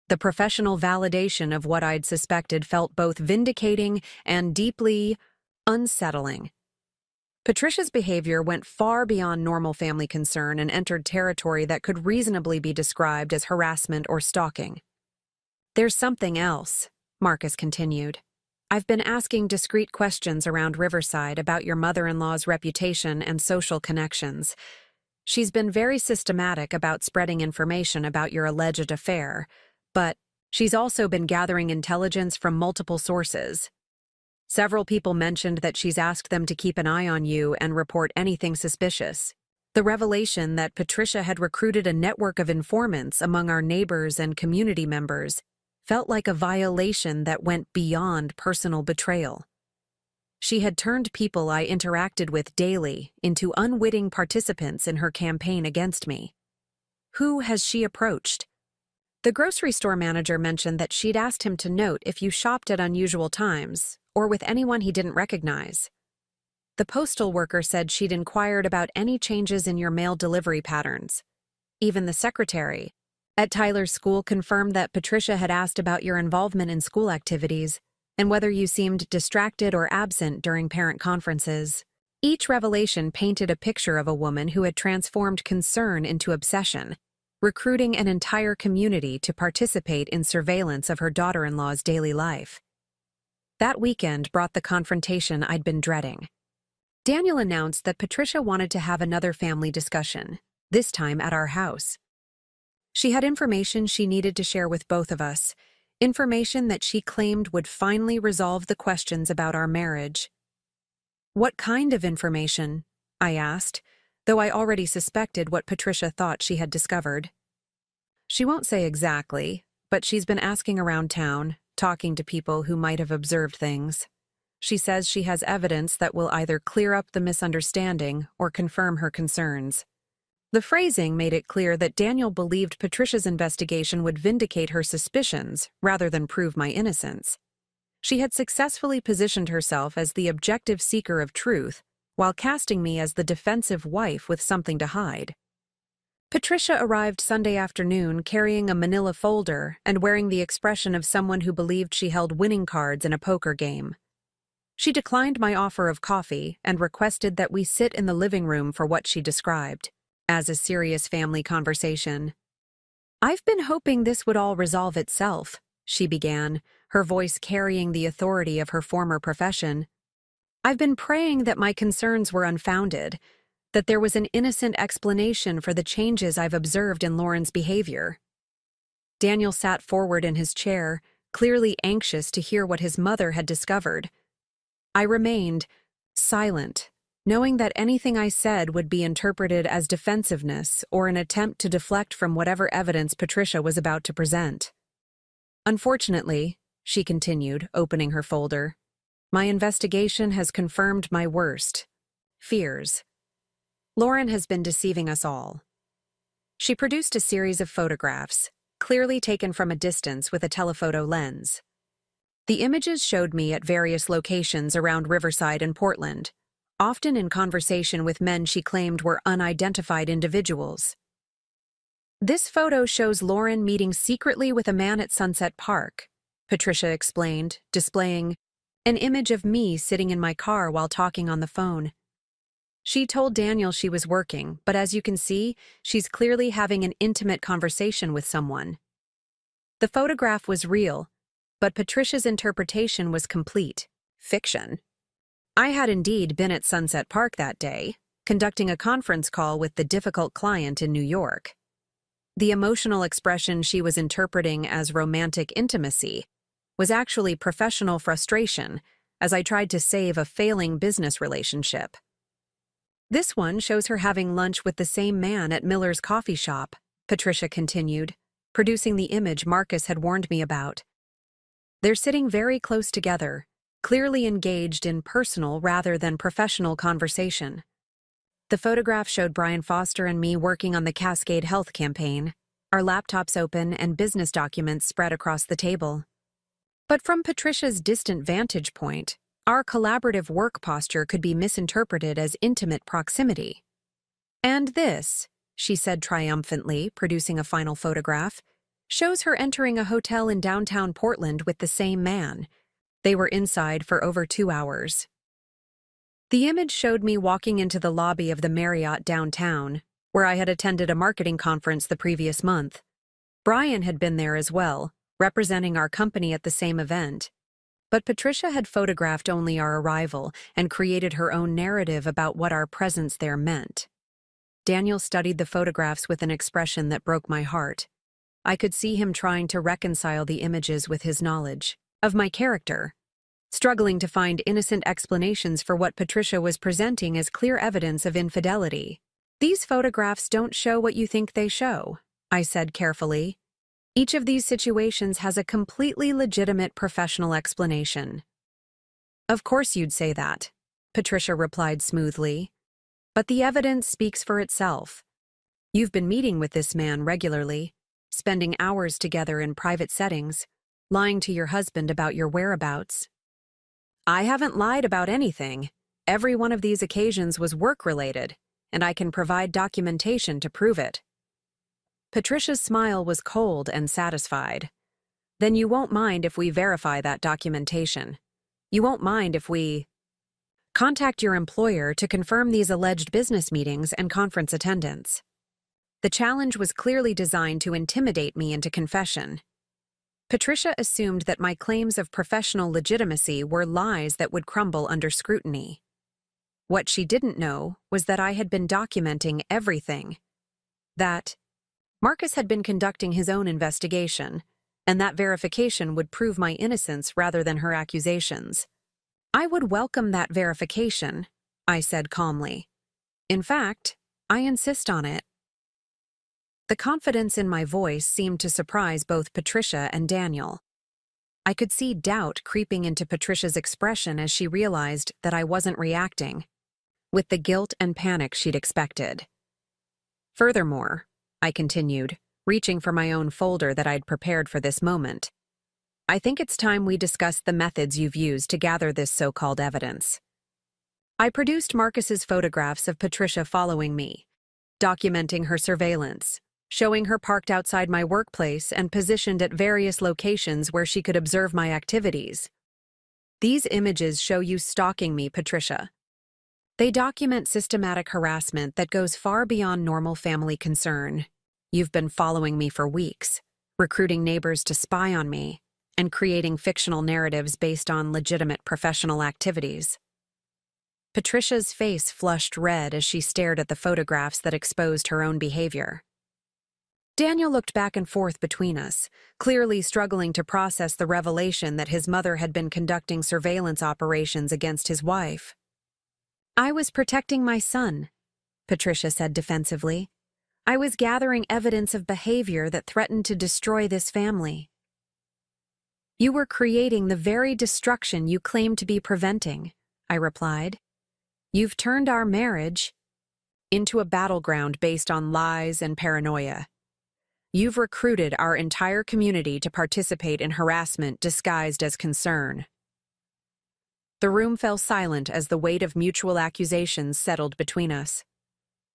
The professional validation of what I'd suspected felt both vindicating and deeply unsettling. Patricia's behavior went far beyond normal family concern and entered territory that could reasonably be described as harassment or stalking. There's something else, Marcus continued. I've been asking discreet questions around Riverside about your mother-in-law's reputation and social connections. She's been very systematic about spreading information about your alleged affair, but she's also been gathering intelligence from multiple sources. Several people mentioned that she's asked them to keep an eye on you and report anything suspicious. The revelation that Patricia had recruited a network of informants among our neighbors and community members felt like a violation that went beyond personal betrayal. She had turned people I interacted with daily into unwitting participants in her campaign against me. Who has she approached? The grocery store manager mentioned that she'd asked him to note if you shopped at unusual times, or with anyone he didn't recognize. The postal worker said she'd inquired about any changes in your mail delivery patterns. Even the secretary at Tyler's school confirmed that Patricia had asked about your involvement in school activities and whether you seemed distracted or absent during parent conferences. Each revelation painted a picture of a woman who had transformed concern into obsession, recruiting an entire community to participate in surveillance of her daughter-in-law's daily life. That weekend brought the confrontation I'd been dreading. Daniel announced that Patricia wanted to have another family discussion, this time at our house. She had information she needed to share with both of us, information that she claimed would finally resolve the questions about our marriage. What kind of information? I asked, though I already suspected what Patricia thought she had discovered. She won't say exactly, but she's been asking around town, talking to people who might have observed things. She says she has evidence that will either clear up the misunderstanding or confirm her concerns. The phrasing made it clear that Daniel believed Patricia's investigation would vindicate her suspicions rather than prove my innocence. She had successfully positioned herself as the objective seeker of truth, while casting me as the defensive wife with something to hide. Patricia arrived Sunday afternoon carrying a manila folder and wearing the expression of someone who believed she held winning cards in a poker game. She declined my offer of coffee and requested that we sit in the living room for what she described as a serious family conversation. I've been hoping this would all resolve itself, she began, her voice carrying the authority of her former profession. I've been praying that my concerns were unfounded, that there was an innocent explanation for the changes I've observed in Lauren's behavior. Daniel sat forward in his chair, clearly anxious to hear what his mother had discovered. I remained silent, knowing that anything I said would be interpreted as defensiveness or an attempt to deflect from whatever evidence Patricia was about to present. Unfortunately, she continued, opening her folder, my investigation has confirmed my worst fears. Lauren has been deceiving us all. She produced a series of photographs, clearly taken from a distance with a telephoto lens. The images showed me at various locations around Riverside and Portland, often in conversation with men she claimed were unidentified individuals. This photo shows Lauren meeting secretly with a man at Sunset Park, Patricia explained, displaying an image of me sitting in my car while talking on the phone. She told Daniel she was working, but as you can see, she's clearly having an intimate conversation with someone. The photograph was real, but Patricia's interpretation was complete fiction. I had indeed been at Sunset Park that day, conducting a conference call with the difficult client in New York. The emotional expression she was interpreting as romantic intimacy was actually professional frustration as I tried to save a failing business relationship. This one shows her having lunch with the same man at Miller's coffee shop, Patricia continued, producing the image Marcus had warned me about. They're sitting very close together, clearly engaged in personal rather than professional conversation. The photograph showed Brian Foster and me working on the Cascade Health campaign, our laptops open and business documents spread across the table. But from Patricia's distant vantage point, our collaborative work posture could be misinterpreted as intimate proximity. "And this," she said triumphantly, producing a final photograph, "shows her entering a hotel in downtown Portland with the same man. They were inside for over 2 hours." The image showed me walking into the lobby of the Marriott downtown, where I had attended a marketing conference the previous month. Brian had been there as well, representing our company at the same event. But Patricia had photographed only our arrival and created her own narrative about what our presence there meant. Daniel studied the photographs with an expression that broke my heart. I could see him trying to reconcile the images with his knowledge of my character, struggling to find innocent explanations for what Patricia was presenting as clear evidence of infidelity. "These photographs don't show what you think they show," I said carefully. "Each of these situations has a completely legitimate professional explanation." "Of course you'd say that," Patricia replied smoothly. "But the evidence speaks for itself. You've been meeting with this man regularly, spending hours together in private settings, lying to your husband about your whereabouts." "I haven't lied about anything. Every one of these occasions was work-related, and I can provide documentation to prove it." Patricia's smile was cold and satisfied. "Then you won't mind if we verify that documentation. You won't mind if we contact your employer to confirm these alleged business meetings and conference attendance." The challenge was clearly designed to intimidate me into confession. Patricia assumed that my claims of professional legitimacy were lies that would crumble under scrutiny. What she didn't know was that I had been documenting everything. That Marcus had been conducting his own investigation, and that verification would prove my innocence rather than her accusations. "I would welcome that verification," I said calmly. "In fact, I insist on it." The confidence in my voice seemed to surprise both Patricia and Daniel. I could see doubt creeping into Patricia's expression as she realized that I wasn't reacting with the guilt and panic she'd expected. "Furthermore," I continued, reaching for my own folder that I'd prepared for this moment, "I think it's time we discuss the methods you've used to gather this so-called evidence." I produced Marcus's photographs of Patricia following me, documenting her surveillance, showing her parked outside my workplace and positioned at various locations where she could observe my activities. "These images show you stalking me, Patricia. They document systematic harassment that goes far beyond normal family concern. You've been following me for weeks, recruiting neighbors to spy on me, and creating fictional narratives based on legitimate professional activities." Patricia's face flushed red as she stared at the photographs that exposed her own behavior. Daniel looked back and forth between us, clearly struggling to process the revelation that his mother had been conducting surveillance operations against his wife. "I was protecting my son," Patricia said defensively. "I was gathering evidence of behavior that threatened to destroy this family." "You were creating the very destruction you claimed to be preventing," I replied. "You've turned our marriage into a battleground based on lies and paranoia. You've recruited our entire community to participate in harassment disguised as concern." The room fell silent as the weight of mutual accusations settled between us.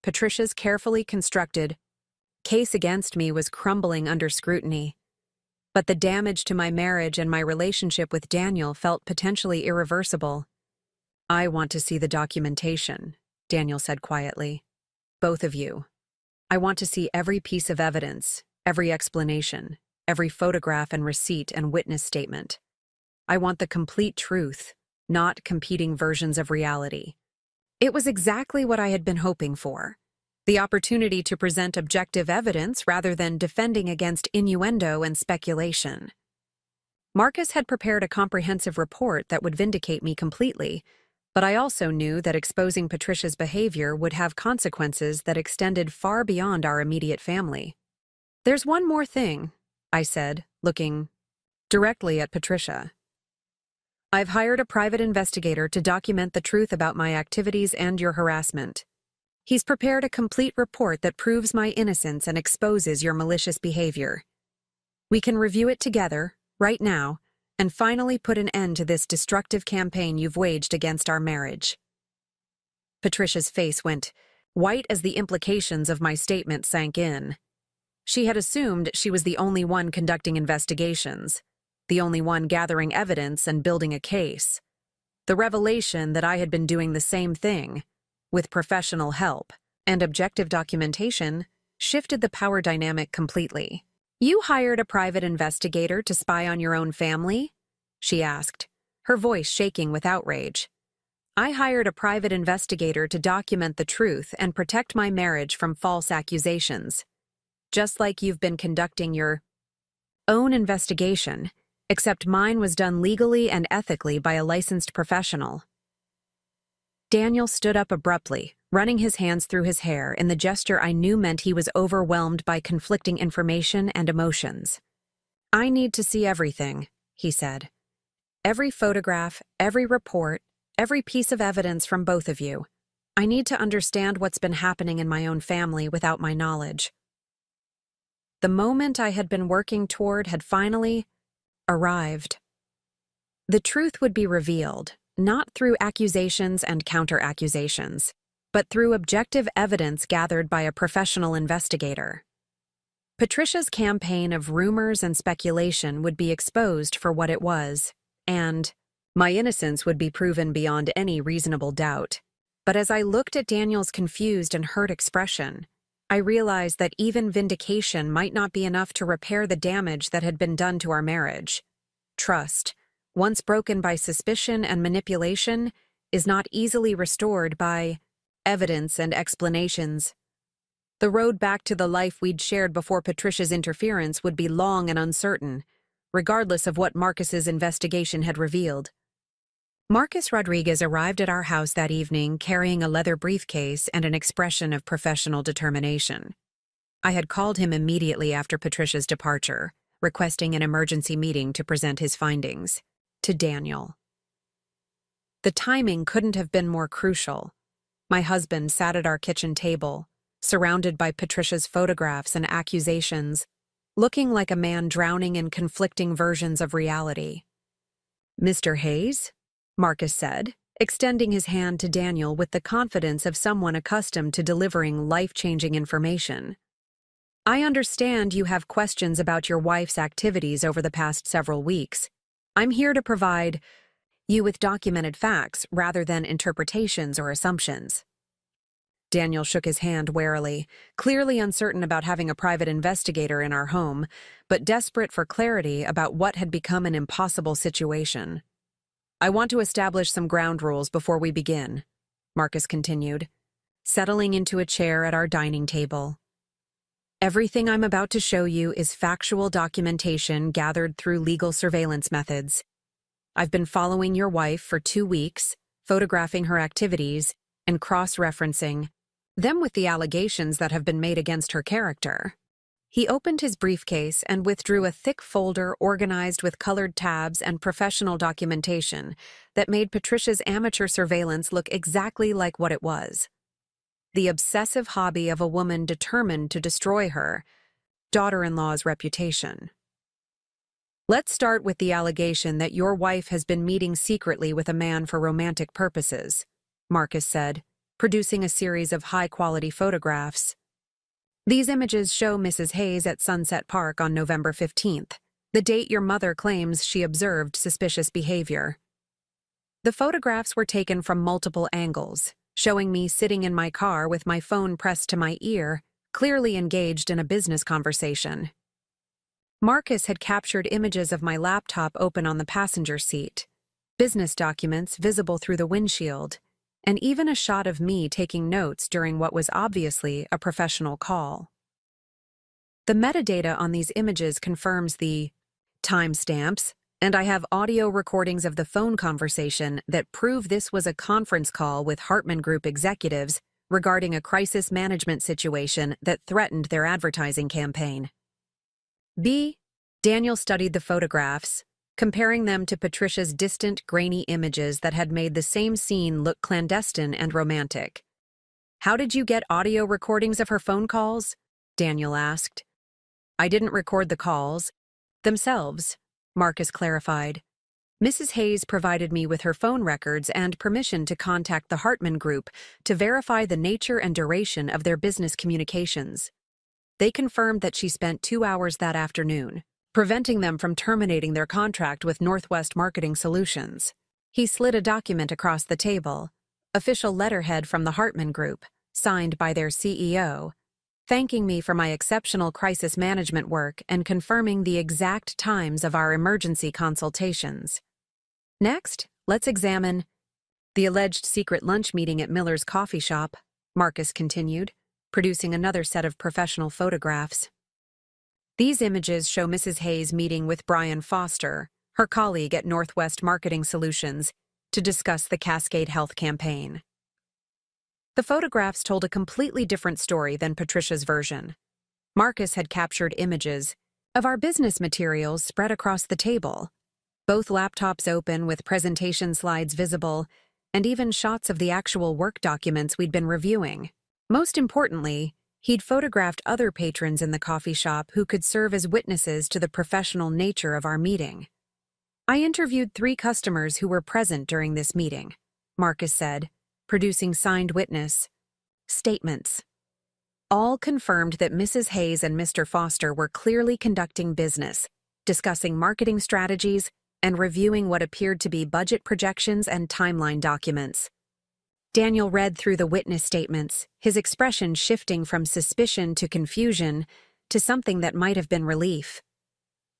Patricia's carefully constructed case against me was crumbling under scrutiny, but the damage to my marriage and my relationship with Daniel felt potentially irreversible. "I want to see the documentation," Daniel said quietly. "Both of you. I want to see every piece of evidence, every explanation, every photograph and receipt and witness statement. I want the complete truth, not competing versions of reality." It was exactly what I had been hoping for. The opportunity to present objective evidence rather than defending against innuendo and speculation. Marcus had prepared a comprehensive report that would vindicate me completely, but I also knew that exposing Patricia's behavior would have consequences that extended far beyond our immediate family. "There's one more thing," I said, looking directly at Patricia. I've hired a private investigator to document the truth about my activities and your harassment. He's prepared a complete report that proves my innocence and exposes your malicious behavior. We can review it together, right now, and finally put an end to this destructive campaign you've waged against our marriage. Patricia's face went white as the implications of my statement sank in. She had assumed she was the only one conducting investigations, the only one gathering evidence and building a case. The revelation that I had been doing the same thing, with professional help and objective documentation, shifted the power dynamic completely. "You hired a private investigator to spy on your own family?" she asked, her voice shaking with outrage. "I hired a private investigator to document the truth and protect my marriage from false accusations. Just like you've been conducting your own investigation, except mine was done legally and ethically by a licensed professional." Daniel stood up abruptly, running his hands through his hair in the gesture I knew meant he was overwhelmed by conflicting information and emotions. "I need to see everything," he said. "Every photograph, every report, every piece of evidence from both of you. I need to understand what's been happening in my own family without my knowledge." The moment I had been working toward had finally arrived. The truth would be revealed, not through accusations and counter-accusations, but through objective evidence gathered by a professional investigator. Patricia's campaign of rumors and speculation would be exposed for what it was, and my innocence would be proven beyond any reasonable doubt. But as I looked at Daniel's confused and hurt expression, I realized that even vindication might not be enough to repair the damage that had been done to our marriage. Trust, once broken by suspicion and manipulation, is not easily restored by evidence and explanations. The road back to the life we'd shared before Patricia's interference would be long and uncertain, regardless of what Marcus's investigation had revealed. Marcus Rodriguez arrived at our house that evening carrying a leather briefcase and an expression of professional determination. I had called him immediately after Patricia's departure, requesting an emergency meeting to present his findings to Daniel. The timing couldn't have been more crucial. My husband sat at our kitchen table, surrounded by Patricia's photographs and accusations, looking like a man drowning in conflicting versions of reality. "Mr. Hayes?" Marcus said, extending his hand to Daniel with the confidence of someone accustomed to delivering life-changing information. "I understand you have questions about your wife's activities over the past several weeks. I'm here to provide you with documented facts rather than interpretations or assumptions." Daniel shook his hand warily, clearly uncertain about having a private investigator in our home, but desperate for clarity about what had become an impossible situation. "I want to establish some ground rules before we begin," Marcus continued, settling into a chair at our dining table. "Everything I'm about to show you is factual documentation gathered through legal surveillance methods. I've been following your wife for 2 weeks, photographing her activities, and cross-referencing them with the allegations that have been made against her character." He opened his briefcase and withdrew a thick folder organized with colored tabs and professional documentation that made Patricia's amateur surveillance look exactly like what it was: the obsessive hobby of a woman determined to destroy her daughter-in-law's reputation. "Let's start with the allegation that your wife has been meeting secretly with a man for romantic purposes," Marcus said, producing a series of high-quality photographs. "These images show Mrs. Hayes at Sunset Park on November 15th, the date your mother claims she observed suspicious behavior. The photographs were taken from multiple angles, showing me sitting in my car with my phone pressed to my ear, clearly engaged in a business conversation. Marcus had captured images of my laptop open on the passenger seat, business documents visible through the windshield, and even a shot of me taking notes during what was obviously a professional call. The metadata on these images confirms the timestamps, and I have audio recordings of the phone conversation that prove this was a conference call with Hartman Group executives regarding a crisis management situation that threatened their advertising campaign. Daniel studied the photographs, comparing them to Patricia's distant, grainy images that had made the same scene look clandestine and romantic. "How did you get audio recordings of her phone calls?" Daniel asked. "I didn't record the calls themselves," Marcus clarified. "Mrs. Hayes provided me with her phone records and permission to contact the Hartman Group to verify the nature and duration of their business communications. They confirmed that she spent 2 hours that afternoon, preventing them from terminating their contract with Northwest Marketing Solutions." He slid a document across the table, official letterhead from the Hartman Group, signed by their CEO, thanking me for my exceptional crisis management work and confirming the exact times of our emergency consultations. "Next, let's examine the alleged secret lunch meeting at Miller's coffee shop," Marcus continued, producing another set of professional photographs. These images show Mrs. Hayes meeting with Brian Foster, her colleague at Northwest Marketing Solutions, to discuss the Cascade Health campaign. The photographs told a completely different story than Patricia's version. Marcus had captured images of our business materials spread across the table, both laptops open with presentation slides visible, and even shots of the actual work documents we'd been reviewing. Most importantly, he'd photographed other patrons in the coffee shop who could serve as witnesses to the professional nature of our meeting. "I interviewed 3 customers who were present during this meeting," Marcus said, producing signed witness statements. All confirmed that Mrs. Hayes and Mr. Foster were clearly conducting business, discussing marketing strategies, and reviewing what appeared to be budget projections and timeline documents. Daniel read through the witness statements, his expression shifting from suspicion to confusion to something that might have been relief.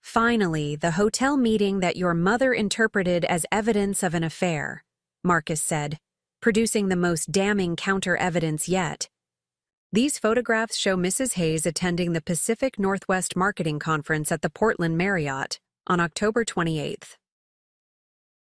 "Finally, the hotel meeting that your mother interpreted as evidence of an affair," Marcus said, producing the most damning counter-evidence yet. These photographs show Mrs. Hayes attending the Pacific Northwest Marketing Conference at the Portland Marriott on October 28th.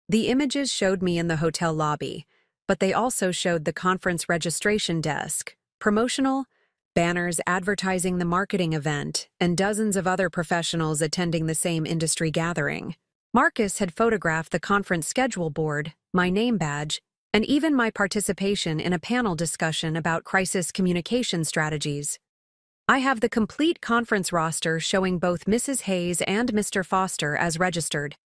The images showed me in the hotel lobby, but they also showed the conference registration desk, promotional banners advertising the marketing event, and dozens of other professionals attending the same industry gathering. Marcus had photographed the conference schedule board, my name badge, and even my participation in a panel discussion about crisis communication strategies. I have the complete conference roster showing both Mrs. Hayes and Mr. Foster as registered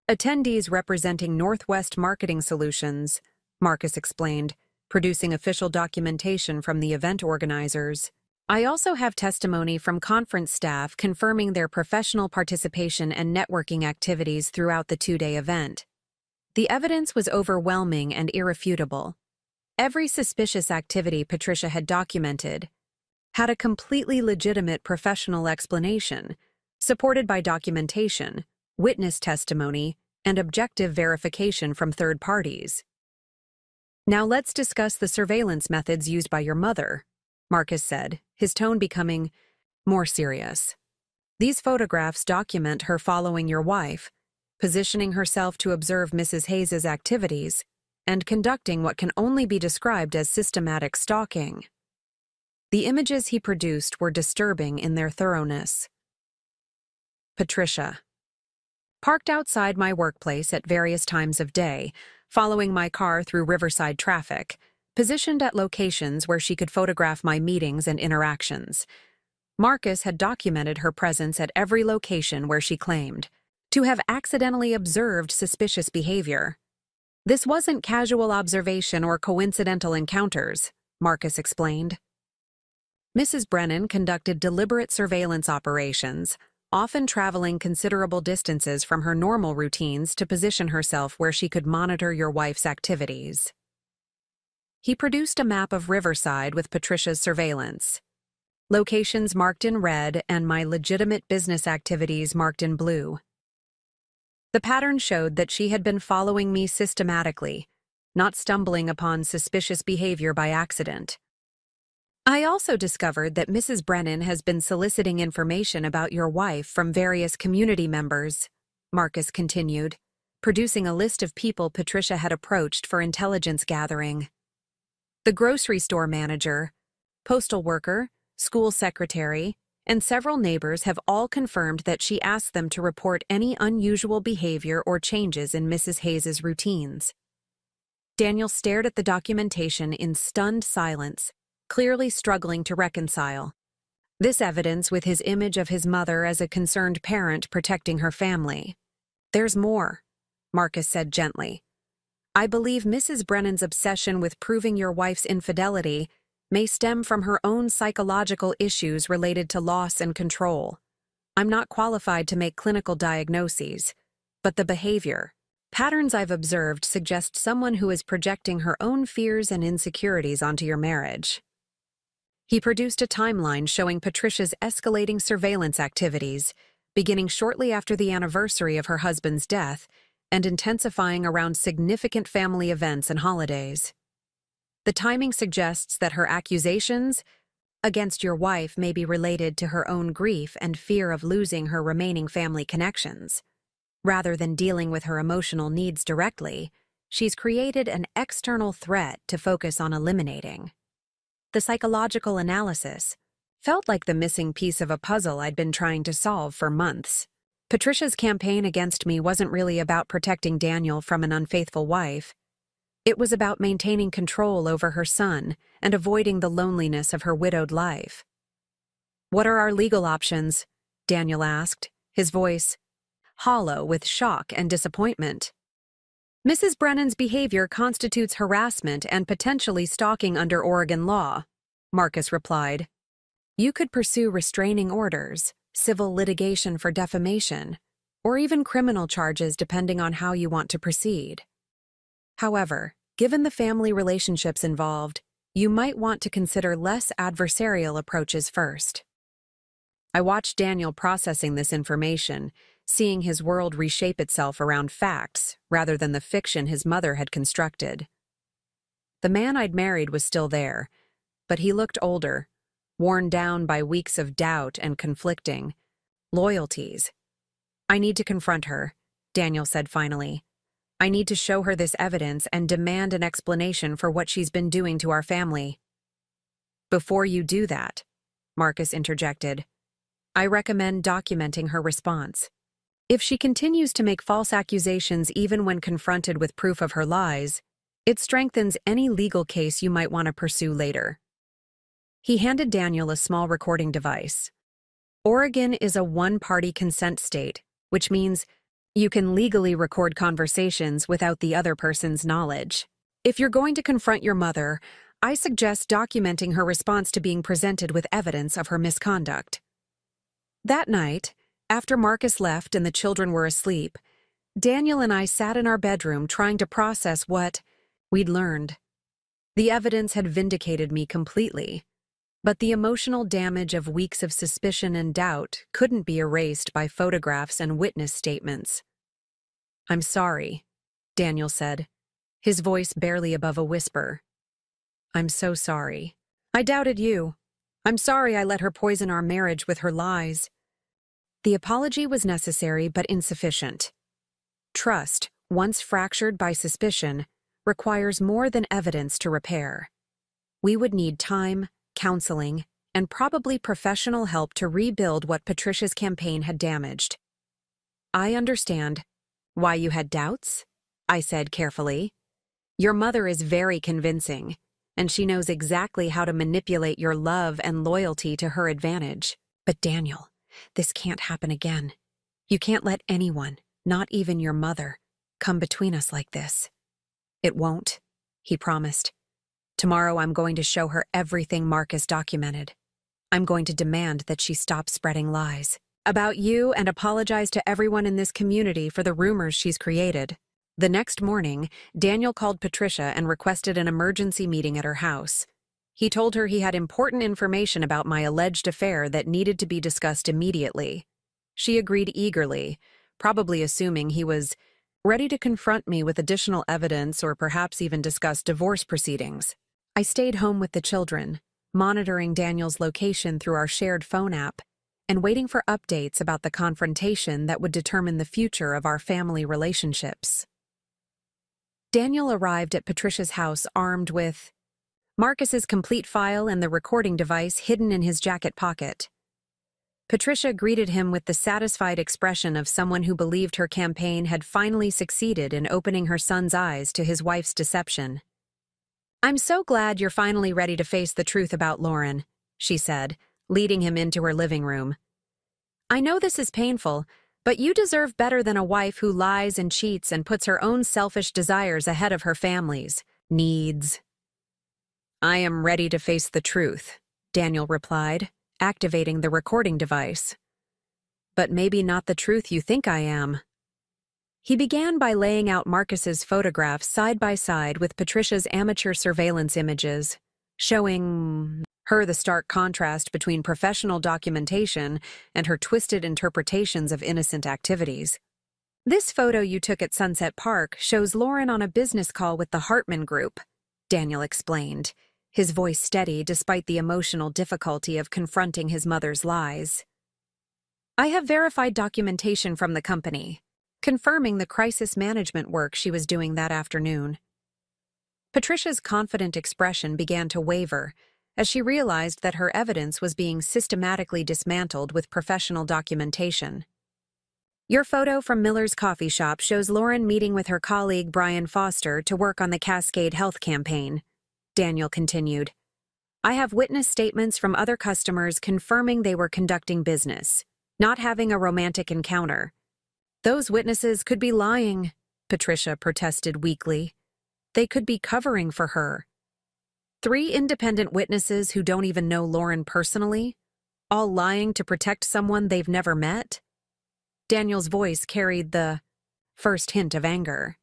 attendees representing Northwest Marketing Solutions, Marcus explained, producing official documentation from the event organizers. "I also have testimony from conference staff confirming their professional participation and networking activities throughout the 2-day event. The evidence was overwhelming and irrefutable. Every suspicious activity Patricia had documented had a completely legitimate professional explanation, supported by documentation, witness testimony, and objective verification from third parties." "Now let's discuss the surveillance methods used by your mother," Marcus said, his tone becoming more serious. "These photographs document her following your wife, positioning herself to observe Mrs. Hayes's activities, and conducting what can only be described as systematic stalking." The images he produced were disturbing in their thoroughness. Patricia. Parked outside my workplace at various times of day, following my car through Riverside traffic, positioned at locations where she could photograph my meetings and interactions. Marcus had documented her presence at every location where she claimed to have accidentally observed suspicious behavior. "This wasn't casual observation or coincidental encounters," Marcus explained. Mrs. Brennan conducted deliberate surveillance operations, often traveling considerable distances from her normal routines to position herself where she could monitor your wife's activities. He produced a map of Riverside with Patricia's surveillance, locations marked in red and my legitimate business activities marked in blue. The pattern showed that she had been following me systematically, not stumbling upon suspicious behavior by accident. "I also discovered that Mrs. Brennan has been soliciting information about your wife from various community members," Marcus continued, producing a list of people Patricia had approached for intelligence gathering. "The grocery store manager, postal worker, school secretary, and several neighbors have all confirmed that she asked them to report any unusual behavior or changes in Mrs. Hayes's routines. Daniel stared at the documentation in stunned silence, clearly struggling to reconcile this evidence with his image of his mother as a concerned parent protecting her family. "There's more," Marcus said gently. "I believe Mrs. Brennan's obsession with proving your wife's infidelity may stem from her own psychological issues related to loss and control. I'm not qualified to make clinical diagnoses, but the behavior, patterns I've observed suggest someone who is projecting her own fears and insecurities onto your marriage." He produced a timeline showing Patricia's escalating surveillance activities, beginning shortly after the anniversary of her husband's death and intensifying around significant family events and holidays. The timing suggests that her accusations against your wife may be related to her own grief and fear of losing her remaining family connections. Rather than dealing with her emotional needs directly, she's created an external threat to focus on eliminating. The psychological analysis felt like the missing piece of a puzzle I'd been trying to solve for months. Patricia's campaign against me wasn't really about protecting Daniel from an unfaithful wife. It was about maintaining control over her son and avoiding the loneliness of her widowed life. "What are our legal options?" Daniel asked, his voice hollow with shock and disappointment. "Mrs. Brennan's behavior constitutes harassment and potentially stalking under Oregon law," Marcus replied. "You could pursue restraining orders, civil litigation for defamation, or even criminal charges depending on how you want to proceed. However, given the family relationships involved, you might want to consider less adversarial approaches first." I watched Daniel processing this information, seeing his world reshape itself around facts rather than the fiction his mother had constructed. The man I'd married was still there, but he looked older, worn down by weeks of doubt and conflicting loyalties. "I need to confront her," Daniel said finally. "I need to show her this evidence and demand an explanation for what she's been doing to our family." "Before you do that," Marcus interjected, "I recommend documenting her response. If she continues to make false accusations even when confronted with proof of her lies, it strengthens any legal case you might want to pursue later." He handed Daniel a small recording device. Oregon is a one-party consent state, which means you can legally record conversations without the other person's knowledge. If you're going to confront your mother, I suggest documenting her response to being presented with evidence of her misconduct. That night, after Marcus left and the children were asleep, Daniel and I sat in our bedroom trying to process what we'd learned. The evidence had vindicated me completely, but the emotional damage of weeks of suspicion and doubt couldn't be erased by photographs and witness statements. "I'm sorry," Daniel said, his voice barely above a whisper. "I'm so sorry. I doubted you. I'm sorry I let her poison our marriage with her lies." The apology was necessary but insufficient. Trust, once fractured by suspicion, requires more than evidence to repair. We would need time, counseling, and probably professional help to rebuild what Patricia's campaign had damaged. "I understand why you had doubts," I said carefully. "Your mother is very convincing, and she knows exactly how to manipulate your love and loyalty to her advantage. But Daniel, this can't happen again. You can't let anyone, not even your mother, come between us like this." "It won't," he promised. "Tomorrow I'm going to show her everything Marcus documented. I'm going to demand that she stop spreading lies about you and apologize to everyone in this community for the rumors she's created." The next morning, Daniel called Patricia and requested an emergency meeting at her house. He told her he had important information about my alleged affair that needed to be discussed immediately. She agreed eagerly, probably assuming he was ready to confront me with additional evidence or perhaps even discuss divorce proceedings. I stayed home with the children, monitoring Daniel's location through our shared phone app and waiting for updates about the confrontation that would determine the future of our family relationships. Daniel arrived at Patricia's house armed with Marcus's complete file and the recording device hidden in his jacket pocket. Patricia greeted him with the satisfied expression of someone who believed her campaign had finally succeeded in opening her son's eyes to his wife's deception. "I'm so glad you're finally ready to face the truth about Lauren," she said, leading him into her living room. "I know this is painful, but you deserve better than a wife who lies and cheats and puts her own selfish desires ahead of her family's needs." "I am ready to face the truth," Daniel replied, activating the recording device. "But maybe not the truth you think I am." He began by laying out Marcus's photographs side by side with Patricia's amateur surveillance images, showing her the stark contrast between professional documentation and her twisted interpretations of innocent activities. "This photo you took at Sunset Park shows Lauren on a business call with the Hartman Group," Daniel explained, his voice steady despite the emotional difficulty of confronting his mother's lies. "I have verified documentation from the company, confirming the crisis management work she was doing that afternoon." Patricia's confident expression began to waver as she realized that her evidence was being systematically dismantled with professional documentation. "Your photo from Miller's coffee shop shows Lauren meeting with her colleague Brian Foster to work on the Cascade Health campaign," Daniel continued. "I have witness statements from other customers confirming they were conducting business, not having a romantic encounter." "Those witnesses could be lying," Patricia protested weakly. "They could be covering for her. 3 independent witnesses who don't even know Lauren personally, all lying to protect someone they've never met?" Daniel's voice carried the first hint of anger.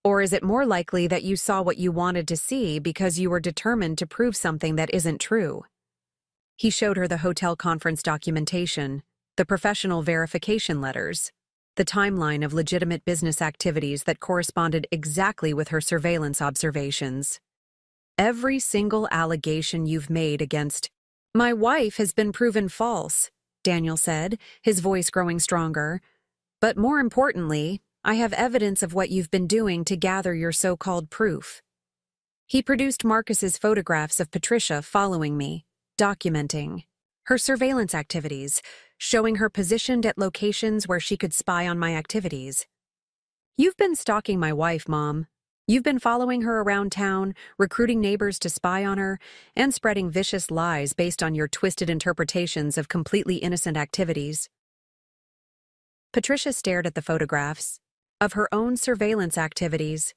"Or is it more likely that you saw what you wanted to see because you were determined to prove something that isn't true?" He showed her the hotel conference documentation, the professional verification letters, the timeline of legitimate business activities that corresponded exactly with her surveillance observations. "Every single allegation you've made against my wife has been proven false," Daniel said, his voice growing stronger. "But more importantly, I have evidence of what you've been doing to gather your so-called proof." He produced Marcus's photographs of Patricia following me, documenting her surveillance activities, showing her positioned at locations where she could spy on my activities. "You've been stalking my wife, Mom. You've been following her around town, recruiting neighbors to spy on her, and spreading vicious lies based on your twisted interpretations of completely innocent activities." Patricia stared at the photographs of her own surveillance activities,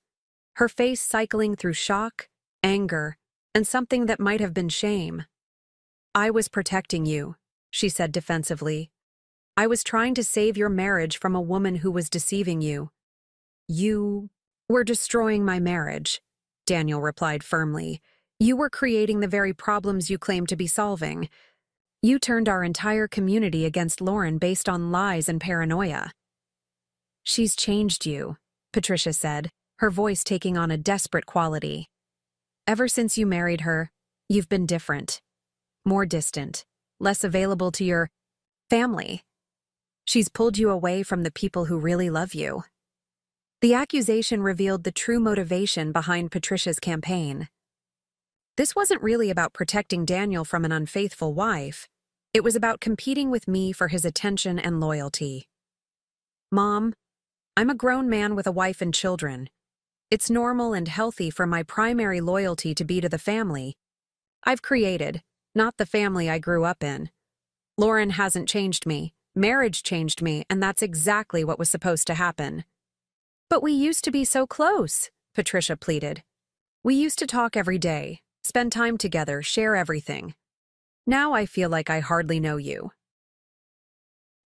her face cycling through shock, anger, and something that might have been shame. "I was protecting you," she said defensively. "I was trying to save your marriage from a woman who was deceiving you." "You were destroying my marriage," Daniel replied firmly. "You were creating the very problems you claimed to be solving. You turned our entire community against Lauren based on lies and paranoia." "She's changed you," Patricia said, her voice taking on a desperate quality. "Ever since you married her, you've been different. More distant, less available to your family. She's pulled you away from the people who really love you." The accusation revealed the true motivation behind Patricia's campaign. This wasn't really about protecting Daniel from an unfaithful wife. It was about competing with me for his attention and loyalty. "Mom, I'm a grown man with a wife and children. It's normal and healthy for my primary loyalty to be to the family I've created, not the family I grew up in. Lauren hasn't changed me. Marriage changed me, and that's exactly what was supposed to happen." "But we used to be so close," Patricia pleaded. "We used to talk every day, spend time together, share everything. Now I feel like I hardly know you."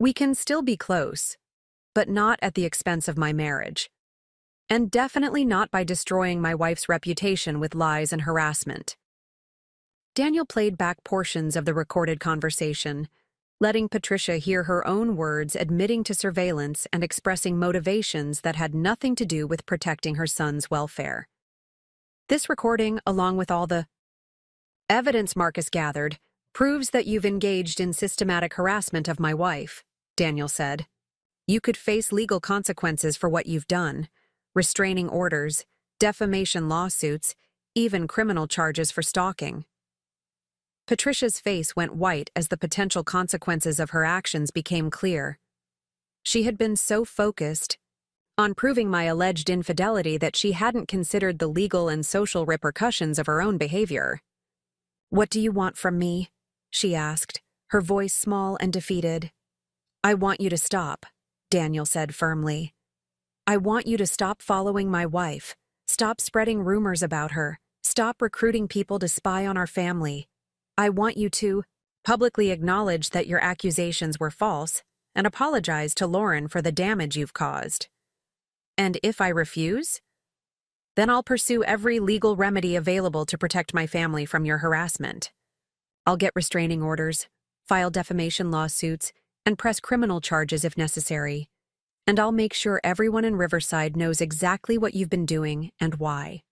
"We can still be close, but not at the expense of my marriage. And definitely not by destroying my wife's reputation with lies and harassment." Daniel played back portions of the recorded conversation, letting Patricia hear her own words admitting to surveillance and expressing motivations that had nothing to do with protecting her son's welfare. "This recording, along with all the evidence Marcus gathered, proves that you've engaged in systematic harassment of my wife," Daniel said. "You could face legal consequences for what you've done, restraining orders, defamation lawsuits, even criminal charges for stalking." Patricia's face went white as the potential consequences of her actions became clear. She had been so focused on proving my alleged infidelity that she hadn't considered the legal and social repercussions of her own behavior. "What do you want from me?" she asked, her voice small and defeated. "I want you to stop," Daniel said firmly. "I want you to stop following my wife, stop spreading rumors about her, stop recruiting people to spy on our family. I want you to publicly acknowledge that your accusations were false and apologize to Lauren for the damage you've caused. And if I refuse, then I'll pursue every legal remedy available to protect my family from your harassment. I'll get restraining orders, file defamation lawsuits, and press criminal charges if necessary. And I'll make sure everyone in Riverside knows exactly what you've been doing and why."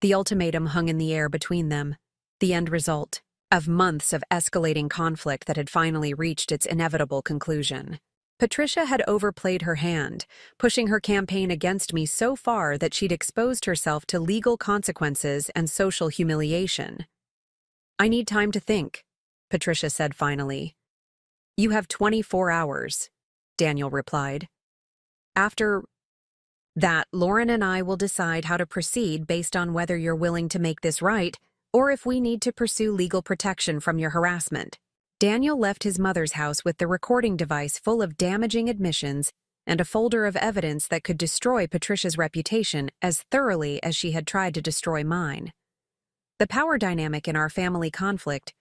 The ultimatum hung in the air between them, the end result of months of escalating conflict that had finally reached its inevitable conclusion. Patricia had overplayed her hand, pushing her campaign against me so far that she'd exposed herself to legal consequences and social humiliation. "I need time to think," Patricia said finally. "You have 24 hours, Daniel replied. "After that, Lauren and I will decide how to proceed based on whether you're willing to make this right or if we need to pursue legal protection from your harassment." Daniel left his mother's house with the recording device full of damaging admissions and a folder of evidence that could destroy Patricia's reputation as thoroughly as she had tried to destroy mine. The power dynamic in our family conflict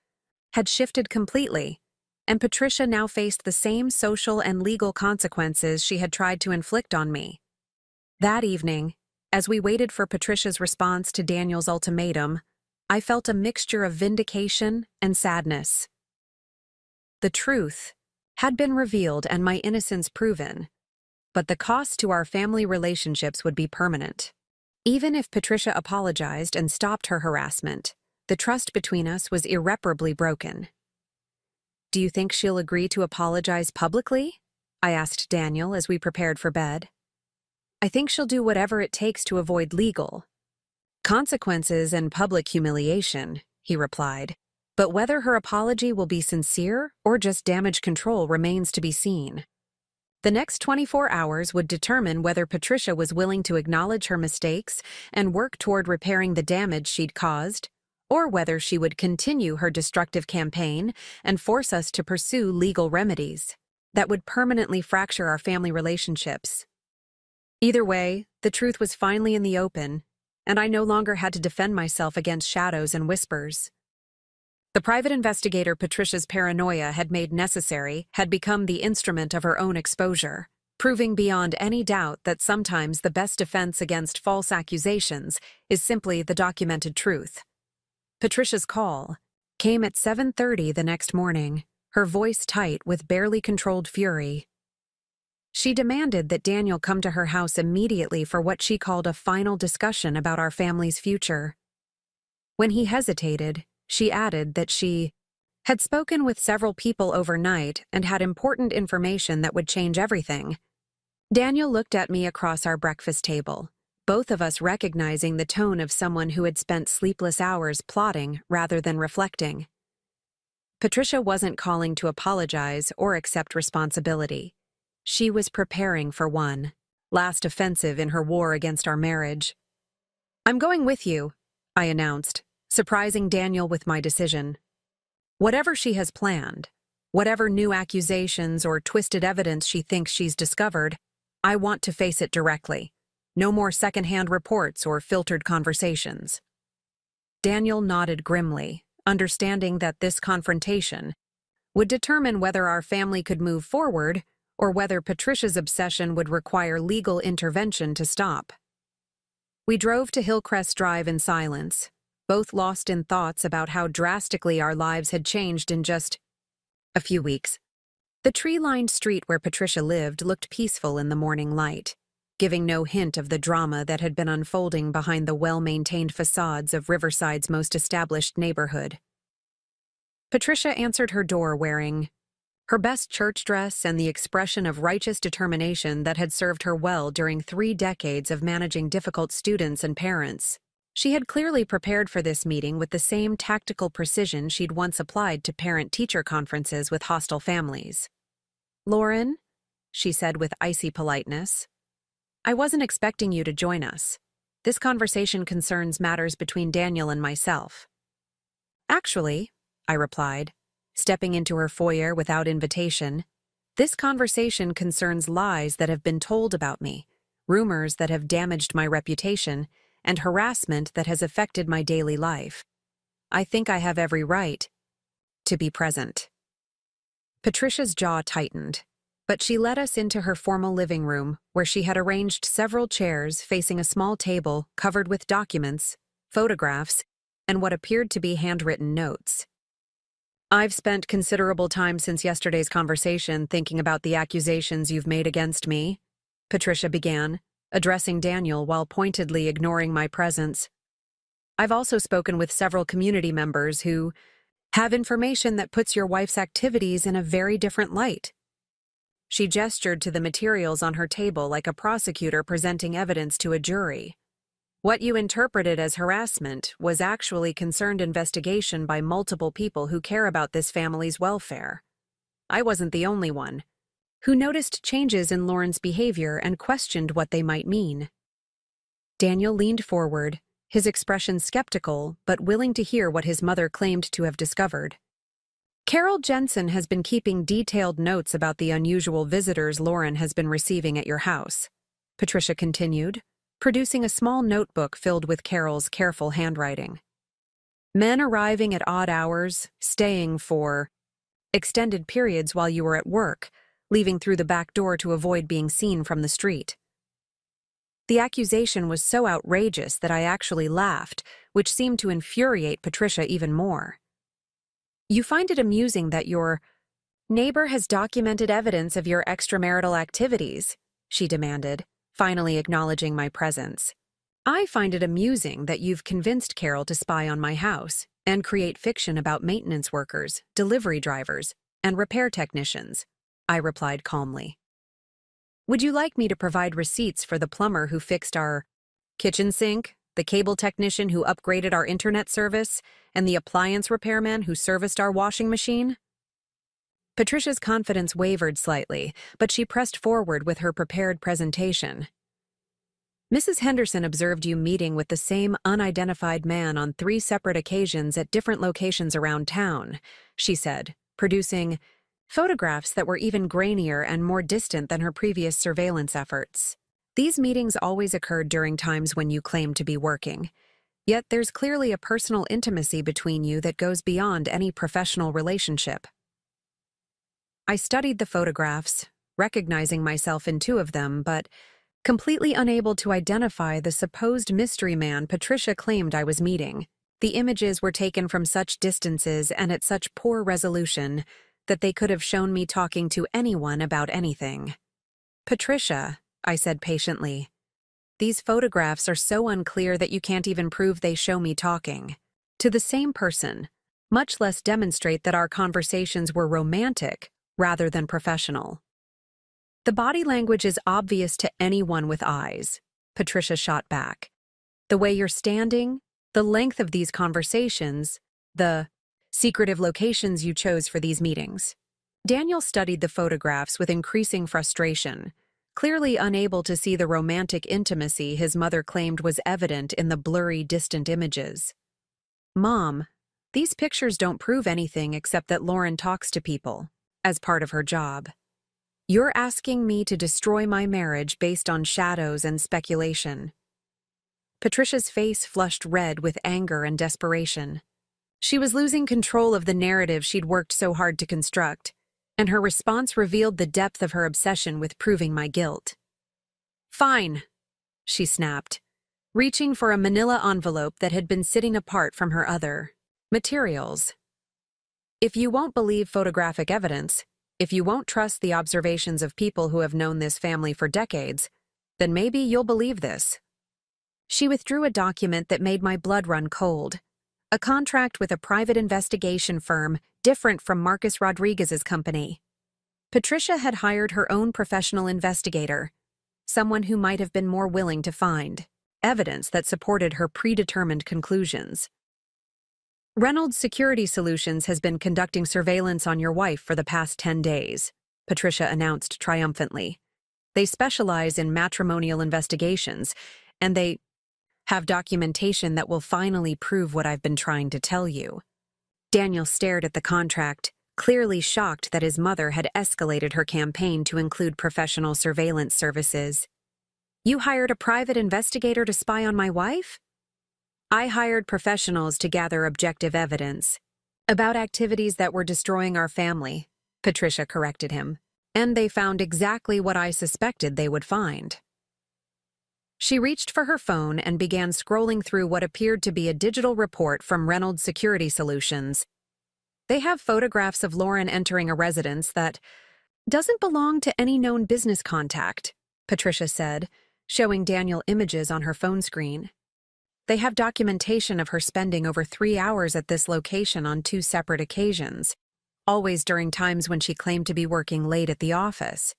had shifted completely, and Patricia now faced the same social and legal consequences she had tried to inflict on me. That evening, as we waited for Patricia's response to Daniel's ultimatum, I felt a mixture of vindication and sadness. The truth had been revealed and my innocence proven, but the cost to our family relationships would be permanent. Even if Patricia apologized and stopped her harassment, the trust between us was irreparably broken. "Do you think she'll agree to apologize publicly?" I asked Daniel as we prepared for bed. "I think she'll do whatever it takes to avoid legal consequences and public humiliation," he replied. "But whether her apology will be sincere or just damage control remains to be seen." The next 24 hours would determine whether Patricia was willing to acknowledge her mistakes and work toward repairing the damage she'd caused, or whether she would continue her destructive campaign and force us to pursue legal remedies that would permanently fracture our family relationships. Either way, the truth was finally in the open, and I no longer had to defend myself against shadows and whispers. The private investigator Patricia's paranoia had made necessary had become the instrument of her own exposure, proving beyond any doubt that sometimes the best defense against false accusations is simply the documented truth. Patricia's call came at 7:30 the next morning, her voice tight with barely controlled fury. She demanded that Daniel come to her house immediately for what she called a final discussion about our family's future. When he hesitated, she added that she had spoken with several people overnight and had important information that would change everything. Daniel looked at me across our breakfast table, both of us recognizing the tone of someone who had spent sleepless hours plotting rather than reflecting. Patricia wasn't calling to apologize or accept responsibility. She was preparing for one last offensive in her war against our marriage. "I'm going with you," I announced, surprising Daniel with my decision. "Whatever she has planned, whatever new accusations or twisted evidence she thinks she's discovered, I want to face it directly. No more secondhand reports or filtered conversations." Daniel nodded grimly, understanding that this confrontation would determine whether our family could move forward or whether Patricia's obsession would require legal intervention to stop. We drove to Hillcrest Drive in silence, both lost in thoughts about how drastically our lives had changed in just a few weeks. The tree-lined street where Patricia lived looked peaceful in the morning light, giving no hint of the drama that had been unfolding behind the well-maintained facades of Riverside's most established neighborhood. Patricia answered her door wearing her best church dress and the expression of righteous determination that had served her well during 3 decades of managing difficult students and parents. She had clearly prepared for this meeting with the same tactical precision she'd once applied to parent-teacher conferences with hostile families. "Lauren," she said with icy politeness, "I wasn't expecting you to join us. This conversation concerns matters between Daniel and myself." "Actually," I replied, stepping into her foyer without invitation, "this conversation concerns lies that have been told about me, rumors that have damaged my reputation, and harassment that has affected my daily life. I think I have every right to be present." Patricia's jaw tightened, but she led us into her formal living room, where she had arranged several chairs facing a small table covered with documents, photographs, and what appeared to be handwritten notes. "I've spent considerable time since yesterday's conversation thinking about the accusations you've made against me," Patricia began, addressing Daniel while pointedly ignoring my presence. "I've also spoken with several community members who have information that puts your wife's activities in a very different light." She gestured to the materials on her table like a prosecutor presenting evidence to a jury. "What you interpreted as harassment was actually concerned investigation by multiple people who care about this family's welfare. I wasn't the only one who noticed changes in Lauren's behavior and questioned what they might mean." Daniel leaned forward, his expression skeptical but willing to hear what his mother claimed to have discovered. "Carol Jensen has been keeping detailed notes about the unusual visitors Lauren has been receiving at your house," Patricia continued, producing a small notebook filled with Carol's careful handwriting. "Men arriving at odd hours, staying for extended periods while you were at work, leaving through the back door to avoid being seen from the street." The accusation was so outrageous that I actually laughed, which seemed to infuriate Patricia even more. "You find it amusing that your neighbor has documented evidence of your extramarital activities," she demanded, finally acknowledging my presence. "I find it amusing that you've convinced Carol to spy on my house and create fiction about maintenance workers, delivery drivers, and repair technicians," I replied calmly. "Would you like me to provide receipts for the plumber who fixed our kitchen sink, the cable technician who upgraded our internet service, and the appliance repairman who serviced our washing machine?" Patricia's confidence wavered slightly, but she pressed forward with her prepared presentation. "Mrs. Henderson observed you meeting with the same unidentified man on 3 separate occasions at different locations around town," she said, producing photographs that were even grainier and more distant than her previous surveillance efforts. "These meetings always occurred during times when you claimed to be working. Yet there's clearly a personal intimacy between you that goes beyond any professional relationship." I studied the photographs, recognizing myself in 2 of them, but completely unable to identify the supposed mystery man Patricia claimed I was meeting. The images were taken from such distances and at such poor resolution that they could have shown me talking to anyone about anything. "Patricia," I said patiently, "these photographs are so unclear that you can't even prove they show me talking to the same person, much less demonstrate that our conversations were romantic rather than professional." "The body language is obvious to anyone with eyes," Patricia shot back. "The way you're standing, the length of these conversations, the secretive locations you chose for these meetings." Daniel studied the photographs with increasing frustration, clearly unable to see the romantic intimacy his mother claimed was evident in the blurry, distant images. "Mom, these pictures don't prove anything except that Lauren talks to people as part of her job. You're asking me to destroy my marriage based on shadows and speculation." Patricia's face flushed red with anger and desperation. She was losing control of the narrative she'd worked so hard to construct, and her response revealed the depth of her obsession with proving my guilt. "Fine," she snapped, reaching for a manila envelope that had been sitting apart from her other materials. "If you won't believe photographic evidence, if you won't trust the observations of people who have known this family for decades, then maybe you'll believe this." She withdrew a document that made my blood run cold. A contract with a private investigation firm different from Marcus Rodriguez's company. Patricia had hired her own professional investigator, someone who might have been more willing to find evidence that supported her predetermined conclusions. Reynolds Security Solutions has been conducting surveillance on your wife for the past 10 days, Patricia announced triumphantly. They specialize in matrimonial investigations, and they have documentation that will finally prove what I've been trying to tell you. Daniel stared at the contract, clearly shocked that his mother had escalated her campaign to include professional surveillance services. You hired a private investigator to spy on my wife? I hired professionals to gather objective evidence about activities that were destroying our family, Patricia corrected him, and they found exactly what I suspected they would find. She reached for her phone and began scrolling through what appeared to be a digital report from Reynolds Security Solutions. They have photographs of Lauren entering a residence that doesn't belong to any known business contact, Patricia said, showing Daniel images on her phone screen. They have documentation of her spending over 3 hours at this location on 2 separate occasions, always during times when she claimed to be working late at the office.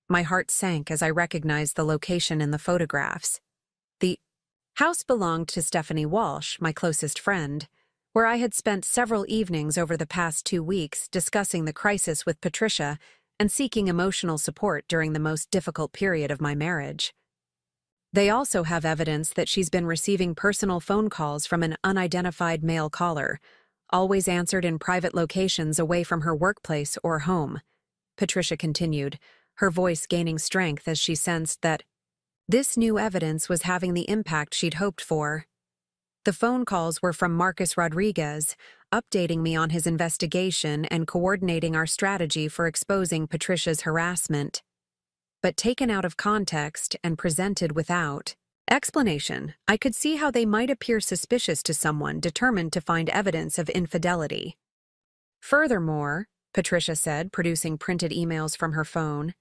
My heart sank as I recognized the location in the photographs. The house belonged to Stephanie Walsh, my closest friend, where I had spent several evenings over the past 2 weeks discussing the crisis with Patricia and seeking emotional support during the most difficult period of my marriage. They also have evidence that she's been receiving personal phone calls from an unidentified male caller, always answered in private locations away from her workplace or home. Patricia continued, her voice gaining strength as she sensed that this new evidence was having the impact she'd hoped for. The phone calls were from Marcus Rodriguez, updating me on his investigation and coordinating our strategy for exposing Patricia's harassment. But taken out of context and presented without explanation, I could see how they might appear suspicious to someone determined to find evidence of infidelity. Furthermore, Patricia said, producing printed emails from her phone,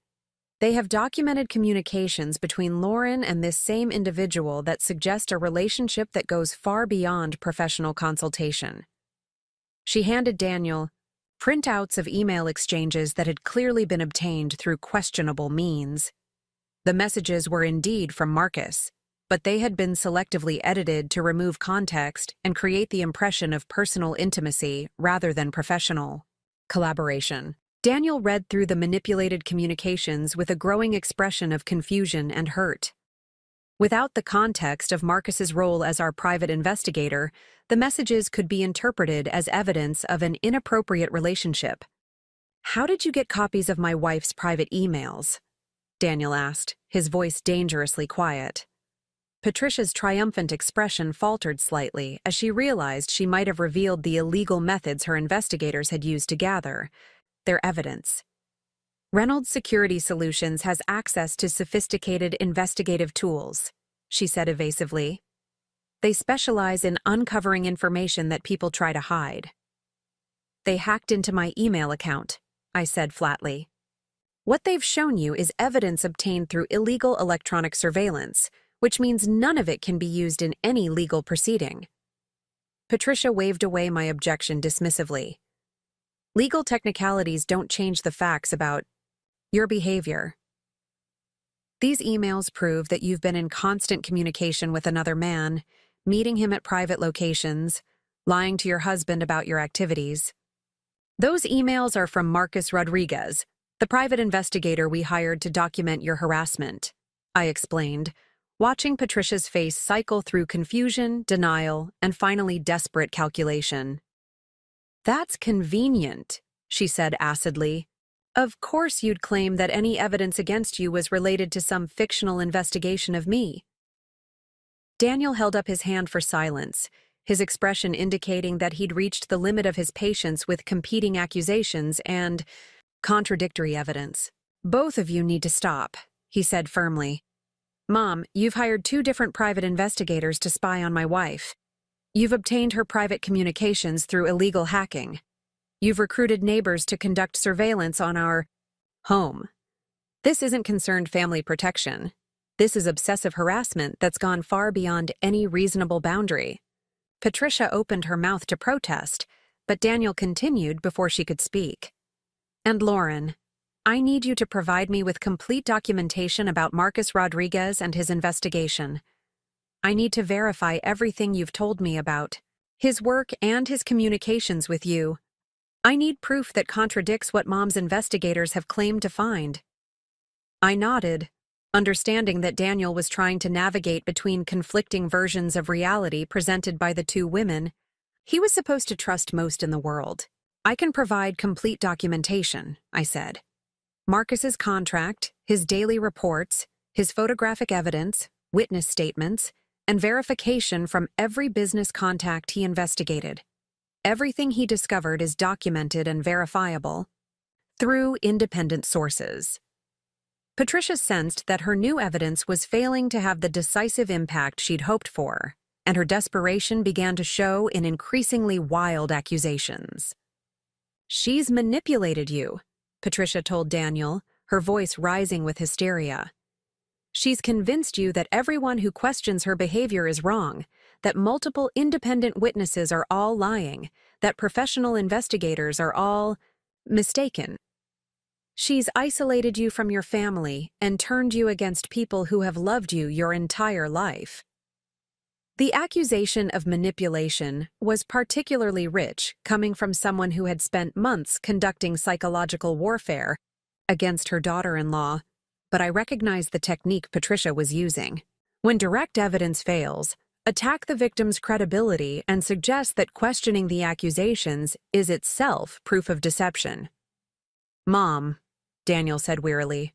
they have documented communications between Lauren and this same individual that suggest a relationship that goes far beyond professional consultation. She handed Daniel printouts of email exchanges that had clearly been obtained through questionable means. The messages were indeed from Marcus, but they had been selectively edited to remove context and create the impression of personal intimacy rather than professional collaboration. Daniel read through the manipulated communications with a growing expression of confusion and hurt. Without the context of Marcus's role as our private investigator, the messages could be interpreted as evidence of an inappropriate relationship. How did you get copies of my wife's private emails? Daniel asked, his voice dangerously quiet. Patricia's triumphant expression faltered slightly as she realized she might have revealed the illegal methods her investigators had used to gather their evidence. Reynolds Security Solutions has access to sophisticated investigative tools, she said evasively. They specialize in uncovering information that people try to hide. They hacked into my email account, I said flatly. What they've shown you is evidence obtained through illegal electronic surveillance, which means none of it can be used in any legal proceeding. Patricia waved away my objection dismissively. Legal technicalities don't change the facts about your behavior. These emails prove that you've been in constant communication with another man, meeting him at private locations, lying to your husband about your activities. Those emails are from Marcus Rodriguez, the private investigator we hired to document your harassment, I explained, watching Patricia's face cycle through confusion, denial, and finally desperate calculation. That's convenient, she said acidly. Of course you'd claim that any evidence against you was related to some fictional investigation of me. Daniel held up his hand for silence, his expression indicating that he'd reached the limit of his patience with competing accusations and contradictory evidence. Both of you need to stop, he said firmly. Mom, you've hired 2 different private investigators to spy on my wife. You've obtained her private communications through illegal hacking. You've recruited neighbors to conduct surveillance on our home. This isn't concerned family protection. This is obsessive harassment that's gone far beyond any reasonable boundary. Patricia opened her mouth to protest, but Daniel continued before she could speak. And Lauren, I need you to provide me with complete documentation about Marcus Rodriguez and his investigation. I need to verify everything you've told me about his work and his communications with you. I need proof that contradicts what Mom's investigators have claimed to find." I nodded, understanding that Daniel was trying to navigate between conflicting versions of reality presented by the two women he was supposed to trust most in the world. "I can provide complete documentation," I said. "Marcus's contract, his daily reports, his photographic evidence, witness statements, and verification from every business contact he investigated. Everything he discovered is documented and verifiable through independent sources." Patricia sensed that her new evidence was failing to have the decisive impact she'd hoped for, and her desperation began to show in increasingly wild accusations. "She's manipulated you," Patricia told Daniel, her voice rising with hysteria. "She's convinced you that everyone who questions her behavior is wrong, that multiple independent witnesses are all lying, that professional investigators are all mistaken. She's isolated you from your family and turned you against people who have loved you your entire life." The accusation of manipulation was particularly rich, coming from someone who had spent months conducting psychological warfare against her daughter-in-law, but I recognized the technique Patricia was using. When direct evidence fails, attack the victim's credibility and suggest that questioning the accusations is itself proof of deception. "Mom," Daniel said wearily,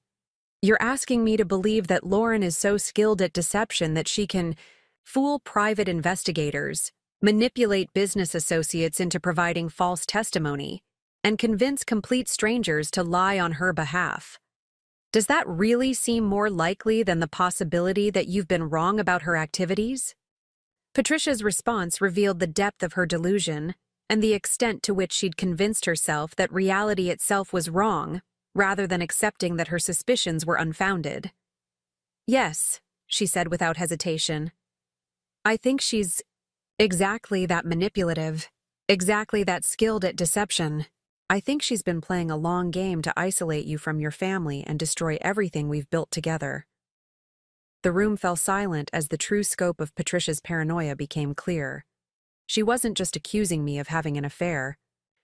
"you're asking me to believe that Lauren is so skilled at deception that she can fool private investigators, manipulate business associates into providing false testimony, and convince complete strangers to lie on her behalf. Does that really seem more likely than the possibility that you've been wrong about her activities?" Patricia's response revealed the depth of her delusion and the extent to which she'd convinced herself that reality itself was wrong, rather than accepting that her suspicions were unfounded. "Yes," she said without hesitation. "I think she's exactly that manipulative, exactly that skilled at deception. I think she's been playing a long game to isolate you from your family and destroy everything we've built together." The room fell silent as the true scope of Patricia's paranoia became clear. She wasn't just accusing me of having an affair.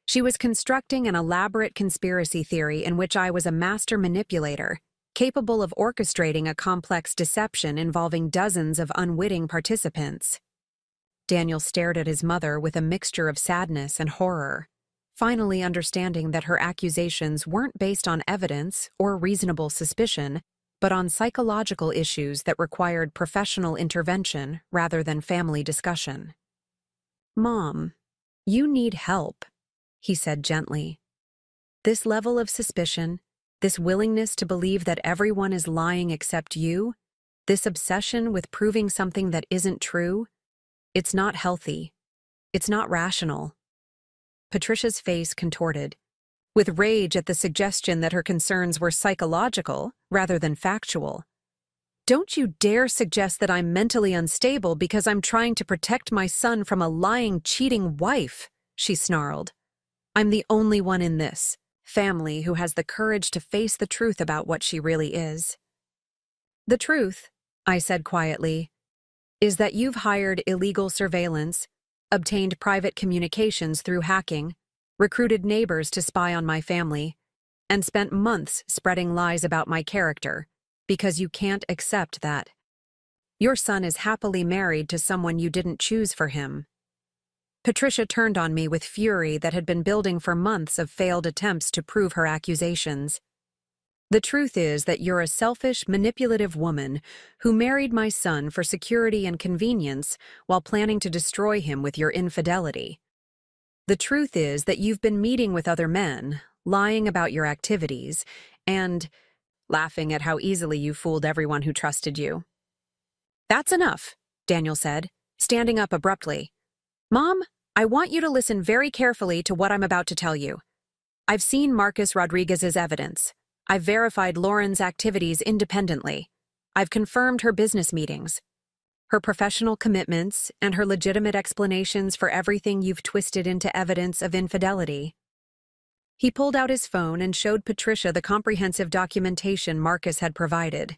She was constructing an elaborate conspiracy theory in which I was a master manipulator, capable of orchestrating a complex deception involving dozens of unwitting participants. Daniel stared at his mother with a mixture of sadness and horror, finally understanding that her accusations weren't based on evidence or reasonable suspicion, but on psychological issues that required professional intervention rather than family discussion. "Mom, you need help," he said gently. "This level of suspicion, this willingness to believe that everyone is lying except you, this obsession with proving something that isn't true, it's not healthy. It's not rational." Patricia's face contorted, with rage at the suggestion that her concerns were psychological rather than factual. "Don't you dare suggest that I'm mentally unstable because I'm trying to protect my son from a lying, cheating wife," she snarled. "I'm the only one in this family who has the courage to face the truth about what she really is." "The truth," I said quietly, "is that you've hired illegal surveillance, obtained private communications through hacking, recruited neighbors to spy on my family, and spent months spreading lies about my character, because you can't accept that your son is happily married to someone you didn't choose for him." Patricia turned on me with fury that had been building for months of failed attempts to prove her accusations. "The truth is that you're a selfish, manipulative woman who married my son for security and convenience while planning to destroy him with your infidelity. The truth is that you've been meeting with other men, lying about your activities, and laughing at how easily you fooled everyone who trusted you." "That's enough," Daniel said, standing up abruptly. "Mom, I want you to listen very carefully to what I'm about to tell you. I've seen Marcus Rodriguez's evidence. I've verified Lauren's activities independently. I've confirmed her business meetings, her professional commitments, and her legitimate explanations for everything you've twisted into evidence of infidelity." He pulled out his phone and showed Patricia the comprehensive documentation Marcus had provided,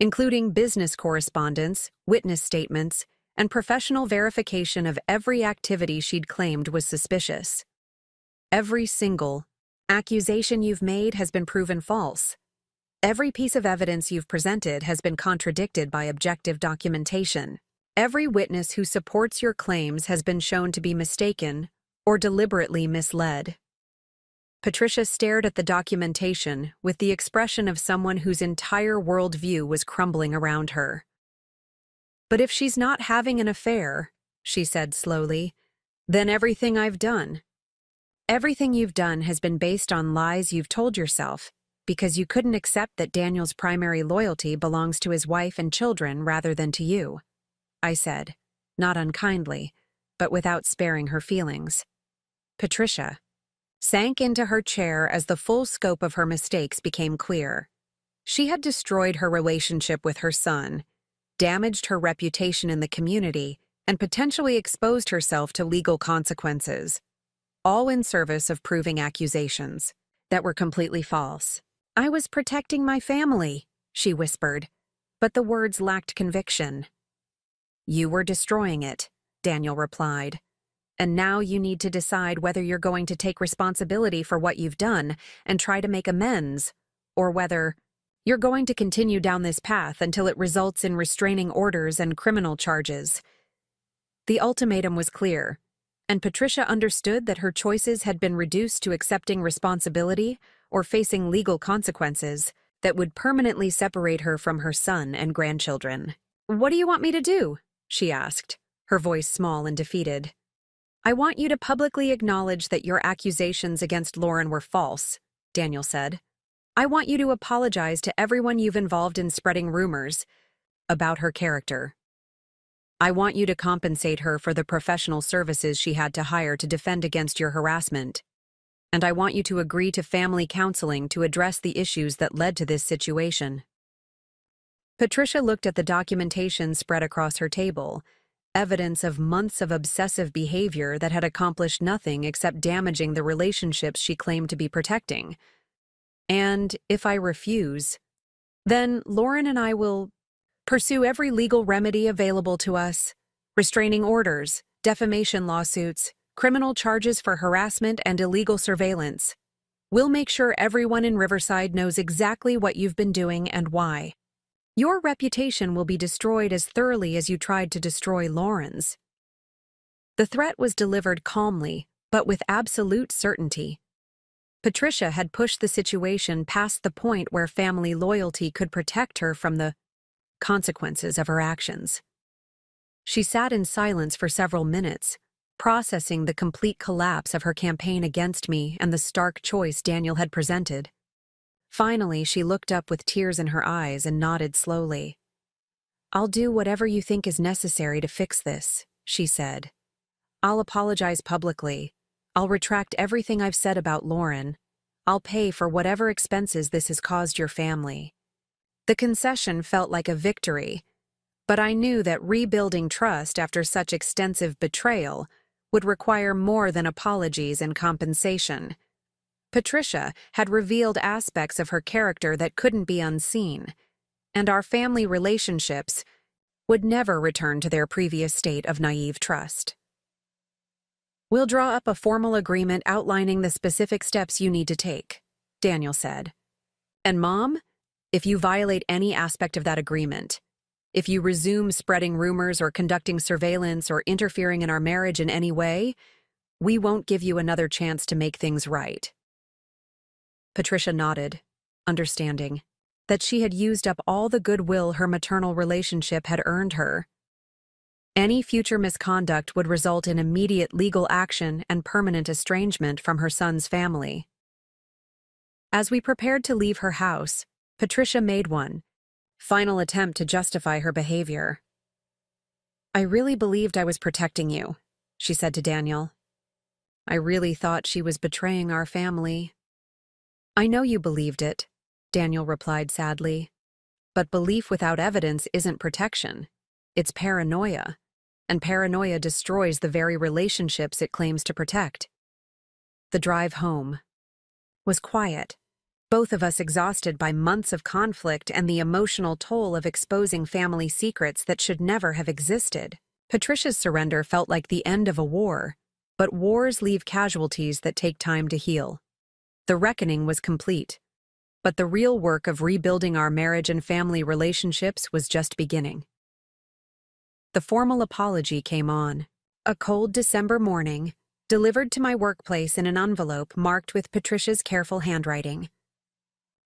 including business correspondence, witness statements, and professional verification of every activity she'd claimed was suspicious. Every single accusation you've made has been proven false. Every piece of evidence you've presented has been contradicted by objective documentation. Every witness who supports your claims has been shown to be mistaken or deliberately misled. Patricia stared at the documentation with the expression of someone whose entire worldview was crumbling around her. "But if she's not having an affair," she said slowly, "then everything I've done. Everything you've done has been based on lies you've told yourself, because you couldn't accept that Daniel's primary loyalty belongs to his wife and children rather than to you," I said, not unkindly, but without sparing her feelings. Patricia sank into her chair as the full scope of her mistakes became clear. She had destroyed her relationship with her son, damaged her reputation in the community, and potentially exposed herself to legal consequences, all in service of proving accusations that were completely false. "I was protecting my family," she whispered, but the words lacked conviction. "You were destroying it," Daniel replied. "And now you need to decide whether you're going to take responsibility for what you've done and try to make amends, or whether you're going to continue down this path until it results in restraining orders and criminal charges." The ultimatum was clear, and Patricia understood that her choices had been reduced to accepting responsibility or facing legal consequences that would permanently separate her from her son and grandchildren. "What do you want me to do?" she asked, her voice small and defeated. "I want you to publicly acknowledge that your accusations against Lauren were false," Daniel said. "I want you to apologize to everyone you've involved in spreading rumors about her character. I want you to compensate her for the professional services she had to hire to defend against your harassment. And I want you to agree to family counseling to address the issues that led to this situation." Patricia looked at the documentation spread across her table, evidence of months of obsessive behavior that had accomplished nothing except damaging the relationships she claimed to be protecting. "And if I refuse, then Lauren and I will pursue every legal remedy available to us: restraining orders, defamation lawsuits, criminal charges for harassment and illegal surveillance. We'll make sure everyone in Riverside knows exactly what you've been doing and why. Your reputation will be destroyed as thoroughly as you tried to destroy Lauren's." The threat was delivered calmly, but with absolute certainty. Patricia had pushed the situation past the point where family loyalty could protect her from the consequences of her actions. She sat in silence for several minutes, processing the complete collapse of her campaign against me and the stark choice Daniel had presented. Finally, she looked up with tears in her eyes and nodded slowly. "I'll do whatever you think is necessary to fix this," she said. "I'll apologize publicly. I'll retract everything I've said about Lauren. I'll pay for whatever expenses this has caused your family." The concession felt like a victory, but I knew that rebuilding trust after such extensive betrayal would require more than apologies and compensation. Patricia had revealed aspects of her character that couldn't be unseen, and our family relationships would never return to their previous state of naive trust. "We'll draw up a formal agreement outlining the specific steps you need to take," Daniel said. "And Mom, if you violate any aspect of that agreement, if you resume spreading rumors or conducting surveillance or interfering in our marriage in any way, we won't give you another chance to make things right." Patricia nodded, understanding that she had used up all the goodwill her maternal relationship had earned her. Any future misconduct would result in immediate legal action and permanent estrangement from her son's family. As we prepared to leave her house, Patricia made one final attempt to justify her behavior. "I really believed I was protecting you," she said to Daniel. "I really thought she was betraying our family." "I know you believed it," Daniel replied sadly. "But belief without evidence isn't protection. It's paranoia, and paranoia destroys the very relationships it claims to protect." The drive home was quiet, both of us exhausted by months of conflict and the emotional toll of exposing family secrets that should never have existed. Patricia's surrender felt like the end of a war, but wars leave casualties that take time to heal. The reckoning was complete, but the real work of rebuilding our marriage and family relationships was just beginning. The formal apology came on. A cold December morning, delivered to my workplace in an envelope marked with Patricia's careful handwriting.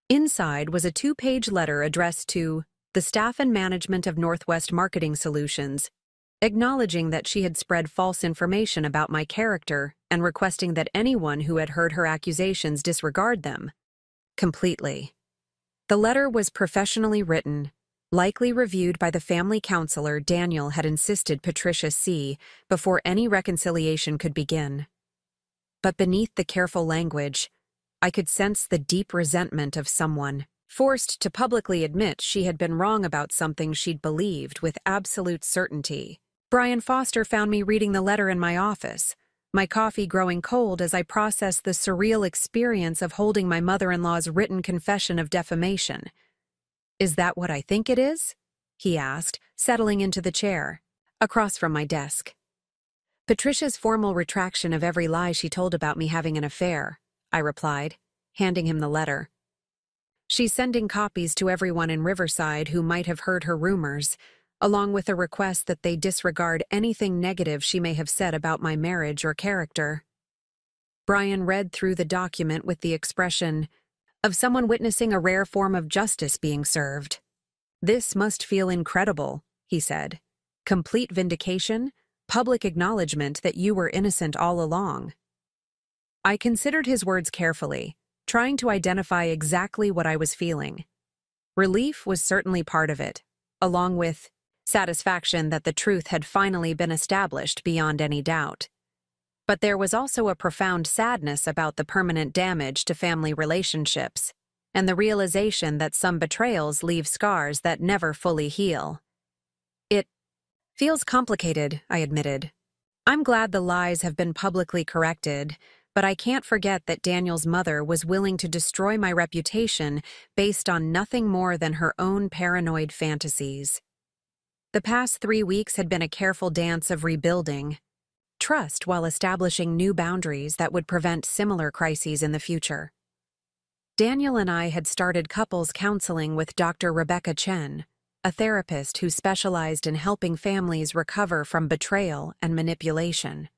Inside was a 2-page letter addressed to the staff and management of Northwest Marketing Solutions, acknowledging that she had spread false information about my character and requesting that anyone who had heard her accusations disregard them completely. The letter was professionally written, likely reviewed by the family counselor Daniel had insisted Patricia see before any reconciliation could begin. But beneath the careful language, I could sense the deep resentment of someone forced to publicly admit she had been wrong about something she'd believed with absolute certainty. Brian Foster found me reading the letter in my office, my coffee growing cold as I processed the surreal experience of holding my mother-in-law's written confession of defamation. "Is that what I think it is?" he asked, settling into the chair, across from my desk. "Patricia's formal retraction of every lie she told about me having an affair," I replied, handing him the letter. "She's sending copies to everyone in Riverside who might have heard her rumors, along with a request that they disregard anything negative she may have said about my marriage or character." Brian read through the document with the expression of someone witnessing a rare form of justice being served. "This must feel incredible," he said. "Complete vindication, public acknowledgement that you were innocent all along." I considered his words carefully, trying to identify exactly what I was feeling. Relief was certainly part of it, along with satisfaction that the truth had finally been established beyond any doubt. But there was also a profound sadness about the permanent damage to family relationships, and the realization that some betrayals leave scars that never fully heal. "It feels complicated," I admitted. "I'm glad the lies have been publicly corrected, but I can't forget that Daniel's mother was willing to destroy my reputation based on nothing more than her own paranoid fantasies. The past 3 weeks had been a careful dance of rebuilding trust while establishing new boundaries that would prevent similar crises in the future. Daniel and I had started couples counseling with Dr. Rebecca Chen, a therapist who specialized in helping families recover from betrayal and manipulation.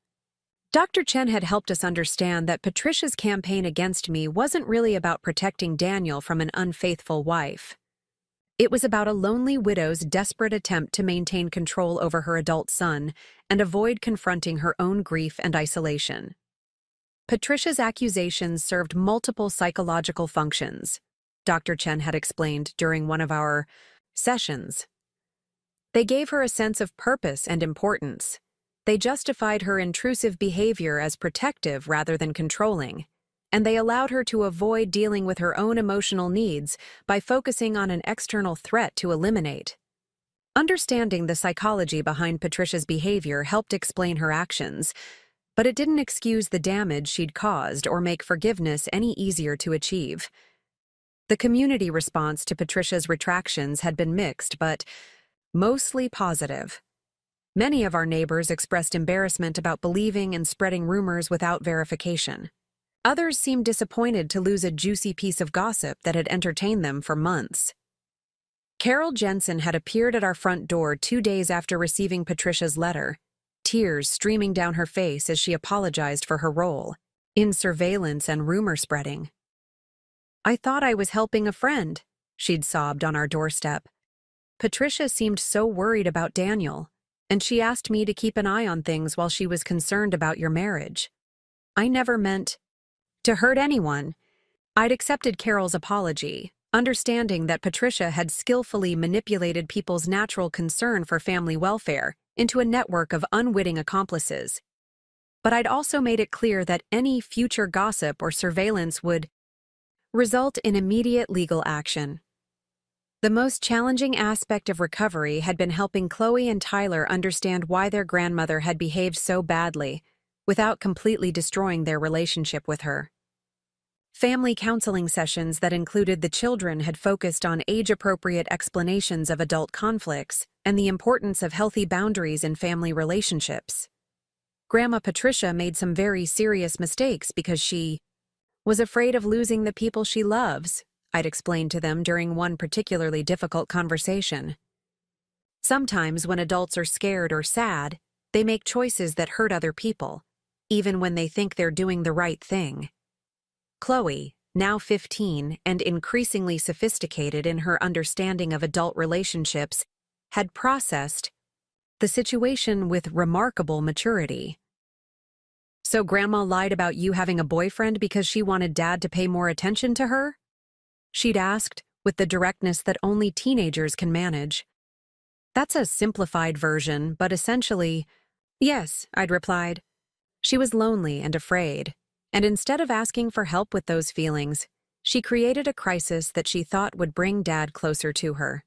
Dr. Chen had helped us understand that Patricia's campaign against me wasn't really about protecting Daniel from an unfaithful wife. It was about a lonely widow's desperate attempt to maintain control over her adult son and avoid confronting her own grief and isolation. Patricia's accusations served multiple psychological functions, Dr. Chen had explained during one of our sessions. They gave her a sense of purpose and importance. They justified her intrusive behavior as protective rather than controlling, and they allowed her to avoid dealing with her own emotional needs by focusing on an external threat to eliminate. Understanding the psychology behind Patricia's behavior helped explain her actions, but it didn't excuse the damage she'd caused or make forgiveness any easier to achieve. The community response to Patricia's retractions had been mixed, but mostly positive. Many of our neighbors expressed embarrassment about believing and spreading rumors without verification. Others seemed disappointed to lose a juicy piece of gossip that had entertained them for months. Carol Jensen had appeared at our front door 2 days after receiving Patricia's letter, tears streaming down her face as she apologized for her role in surveillance and rumor spreading. "I thought I was helping a friend," she'd sobbed on our doorstep. "Patricia seemed so worried about Daniel, and she asked me to keep an eye on things while she was concerned about your marriage. I never meant to hurt anyone." I'd accepted Carol's apology, understanding that Patricia had skillfully manipulated people's natural concern for family welfare into a network of unwitting accomplices. But I'd also made it clear that any future gossip or surveillance would result in immediate legal action. The most challenging aspect of recovery had been helping Chloe and Tyler understand why their grandmother had behaved so badly, without completely destroying their relationship with her. Family counseling sessions that included the children had focused on age-appropriate explanations of adult conflicts and the importance of healthy boundaries in family relationships. Grandma Patricia made some very serious mistakes because she was afraid of losing the people she loves, I'd explained to them during one particularly difficult conversation. Sometimes when adults are scared or sad, they make choices that hurt other people, even when they think they're doing the right thing. Chloe, now 15 and increasingly sophisticated in her understanding of adult relationships, had processed the situation with remarkable maturity. So Grandma lied about you having a boyfriend because she wanted Dad to pay more attention to her? She'd asked, with the directness that only teenagers can manage. That's a simplified version, but essentially, yes, I'd replied. She was lonely and afraid, and instead of asking for help with those feelings, she created a crisis that she thought would bring Dad closer to her.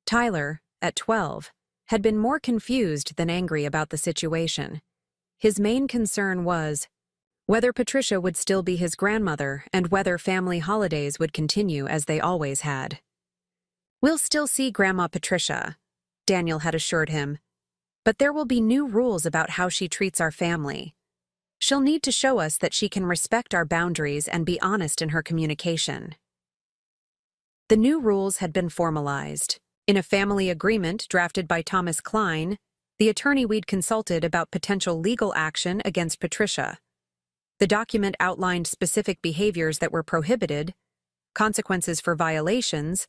Tyler, at 12, had been more confused than angry about the situation. His main concern was whether Patricia would still be his grandmother and whether family holidays would continue as they always had. "We'll still see Grandma Patricia," Daniel had assured him, "but there will be new rules about how she treats our family. She'll need to show us that she can respect our boundaries and be honest in her communication." The new rules had been formalized. In a family agreement drafted by Thomas Klein, the attorney we'd consulted about potential legal action against Patricia. The document outlined specific behaviors that were prohibited, consequences for violations,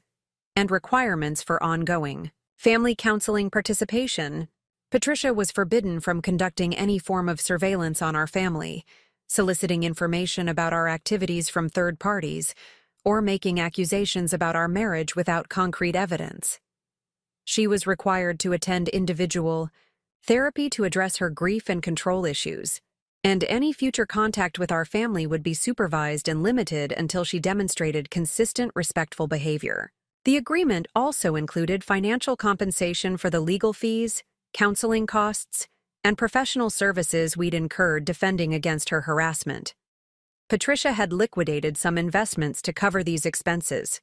and requirements for ongoing family counseling participation. Patricia was forbidden from conducting any form of surveillance on our family, soliciting information about our activities from third parties, or making accusations about our marriage without concrete evidence. She was required to attend individual therapy to address her grief and control issues, and any future contact with our family would be supervised and limited until she demonstrated consistent, respectful behavior. The agreement also included financial compensation for the legal fees, counseling costs, and professional services we'd incurred defending against her harassment. Patricia had liquidated some investments to cover these expenses,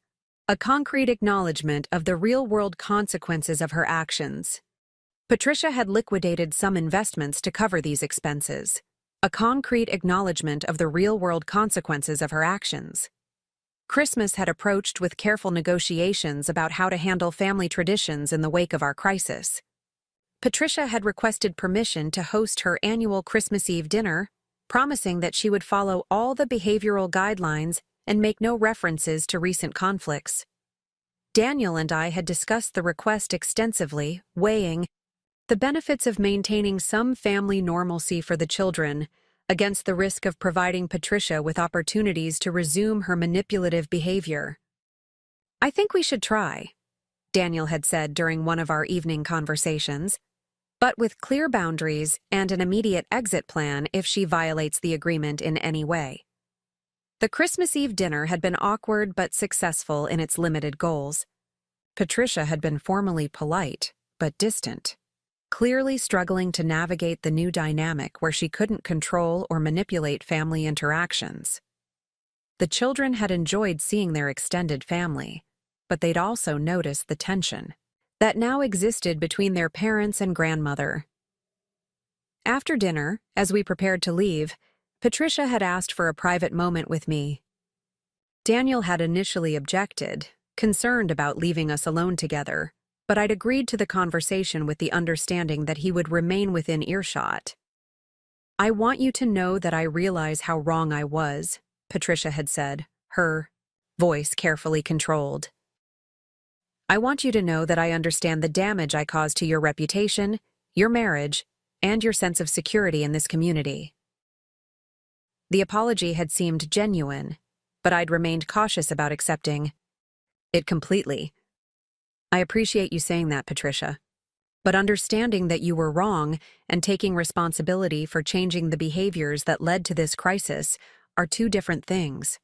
a concrete acknowledgement of the real-world consequences of her actions. Patricia had liquidated some investments to cover these expenses, a concrete acknowledgement of the real-world consequences of her actions. Christmas had approached with careful negotiations about how to handle family traditions in the wake of our crisis. Patricia had requested permission to host her annual Christmas Eve dinner, promising that she would follow all the behavioral guidelines and make no references to recent conflicts. Daniel and I had discussed the request extensively, weighing the benefits of maintaining some family normalcy for the children against the risk of providing Patricia with opportunities to resume her manipulative behavior. "I think we should try," Daniel had said during one of our evening conversations, "but with clear boundaries and an immediate exit plan if she violates the agreement in any way." The Christmas Eve dinner had been awkward but successful in its limited goals. Patricia had been formally polite, but distant, clearly struggling to navigate the new dynamic where she couldn't control or manipulate family interactions. The children had enjoyed seeing their extended family, but they'd also noticed the tension that now existed between their parents and grandmother. After dinner, as we prepared to leave, Patricia had asked for a private moment with me. Daniel had initially objected, concerned about leaving us alone together, but I'd agreed to the conversation with the understanding that he would remain within earshot. "I want you to know that I realize how wrong I was," Patricia had said, her voice carefully controlled. "I want you to know that I understand the damage I caused to your reputation, your marriage, and your sense of security in this community." The apology had seemed genuine, but I'd remained cautious about accepting it completely. "I appreciate you saying that, Patricia, but understanding that you were wrong and taking responsibility for changing the behaviors that led to this crisis are two different things."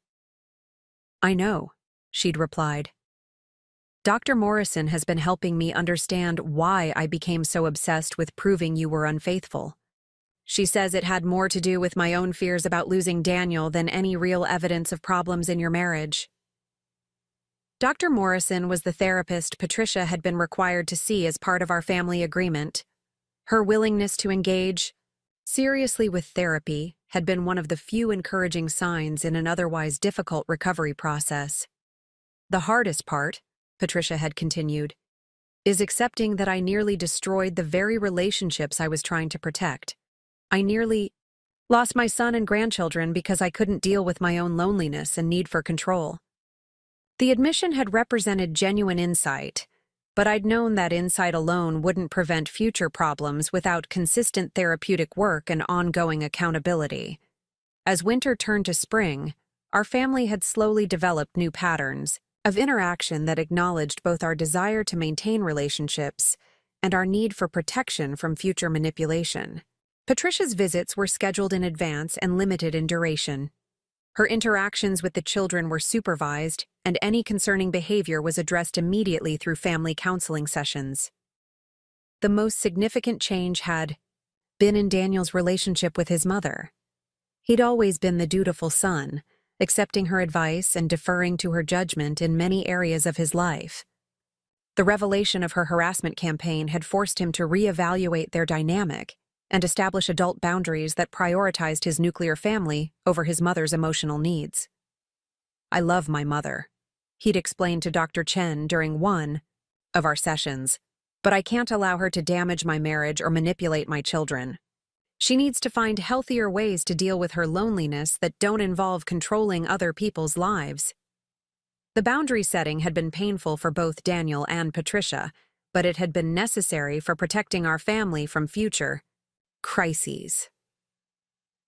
"I know," she'd replied. "Dr. Morrison has been helping me understand why I became so obsessed with proving you were unfaithful." She says it had more to do with my own fears about losing Daniel than any real evidence of problems in your marriage. Dr. Morrison was the therapist Patricia had been required to see as part of our family agreement. Her willingness to engage seriously with therapy had been one of the few encouraging signs in an otherwise difficult recovery process. The hardest part, Patricia had continued, is accepting that I nearly destroyed the very relationships I was trying to protect. I nearly lost my son and grandchildren because I couldn't deal with my own loneliness and need for control. The admission had represented genuine insight, but I'd known that insight alone wouldn't prevent future problems without consistent therapeutic work and ongoing accountability. As winter turned to spring, our family had slowly developed new patterns of interaction that acknowledged both our desire to maintain relationships and our need for protection from future manipulation. Patricia's visits were scheduled in advance and limited in duration. Her interactions with the children were supervised, and any concerning behavior was addressed immediately through family counseling sessions. The most significant change had been in Daniel's relationship with his mother. He'd always been the dutiful son, accepting her advice and deferring to her judgment in many areas of his life. The revelation of her harassment campaign had forced him to reevaluate their dynamic and establish adult boundaries that prioritized his nuclear family over his mother's emotional needs. "I love my mother," he'd explained to Dr. Chen during one of our sessions, "but I can't allow her to damage my marriage or manipulate my children. She needs to find healthier ways to deal with her loneliness that don't involve controlling other people's lives." The boundary setting had been painful for both Daniel and Patricia, but it had been necessary for protecting our family from future crises.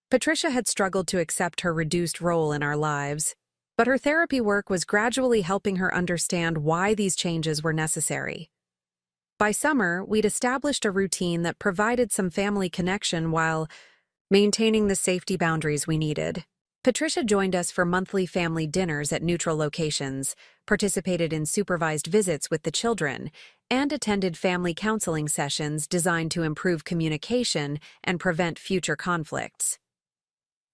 Patricia had struggled to accept her reduced role in our lives, but her therapy work was gradually helping her understand why these changes were necessary. By summer, we'd established a routine that provided some family connection while maintaining the safety boundaries we needed. Patricia joined us for monthly family dinners at neutral locations, participated in supervised visits with the children, and attended family counseling sessions designed to improve communication and prevent future conflicts.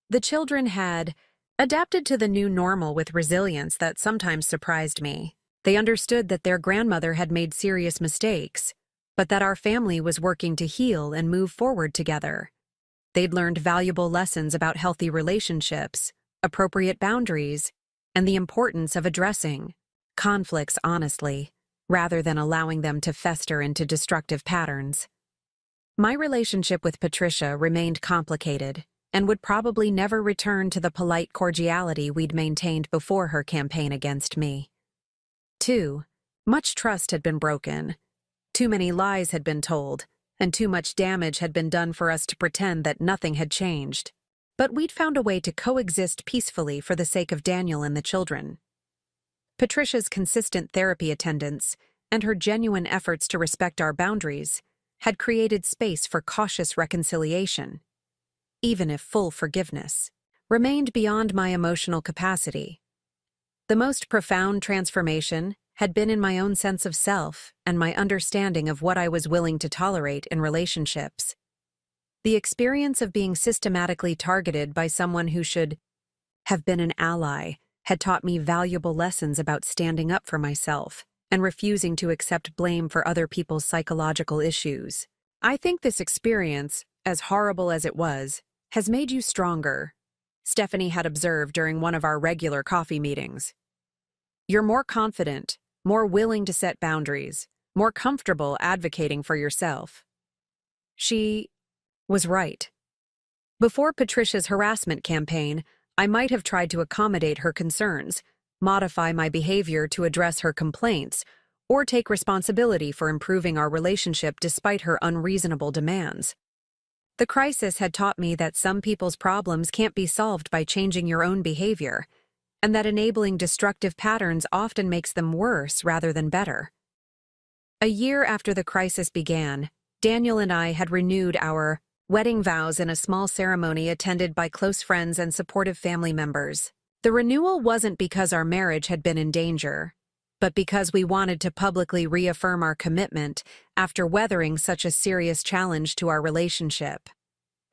The children had adapted to the new normal with resilience that sometimes surprised me. They understood that their grandmother had made serious mistakes, but that our family was working to heal and move forward together. They'd learned valuable lessons about healthy relationships, appropriate boundaries, and the importance of addressing conflicts honestly, rather than allowing them to fester into destructive patterns. My relationship with Patricia remained complicated and would probably never return to the polite cordiality we'd maintained before her campaign against me. 2. Much trust had been broken. Too many lies had been told, and too much damage had been done for us to pretend that nothing had changed. But we'd found a way to coexist peacefully for the sake of Daniel and the children. Patricia's consistent therapy attendance and her genuine efforts to respect our boundaries had created space for cautious reconciliation, even if full forgiveness remained beyond my emotional capacity. The most profound transformation had been in my own sense of self and my understanding of what I was willing to tolerate in relationships. The experience of being systematically targeted by someone who should have been an ally had taught me valuable lessons about standing up for myself and refusing to accept blame for other people's psychological issues. "I think this experience, as horrible as it was, has made you stronger," Stephanie had observed during one of our regular coffee meetings. "You're more confident, more willing to set boundaries, more comfortable advocating for yourself." She was right. Before Patricia's harassment campaign, I might have tried to accommodate her concerns, modify my behavior to address her complaints, or take responsibility for improving our relationship despite her unreasonable demands. The crisis had taught me that some people's problems can't be solved by changing your own behavior, and that enabling destructive patterns often makes them worse rather than better. A year after the crisis began, Daniel and I had renewed our wedding vows in a small ceremony attended by close friends and supportive family members. The renewal wasn't because our marriage had been in danger, but because we wanted to publicly reaffirm our commitment after weathering such a serious challenge to our relationship.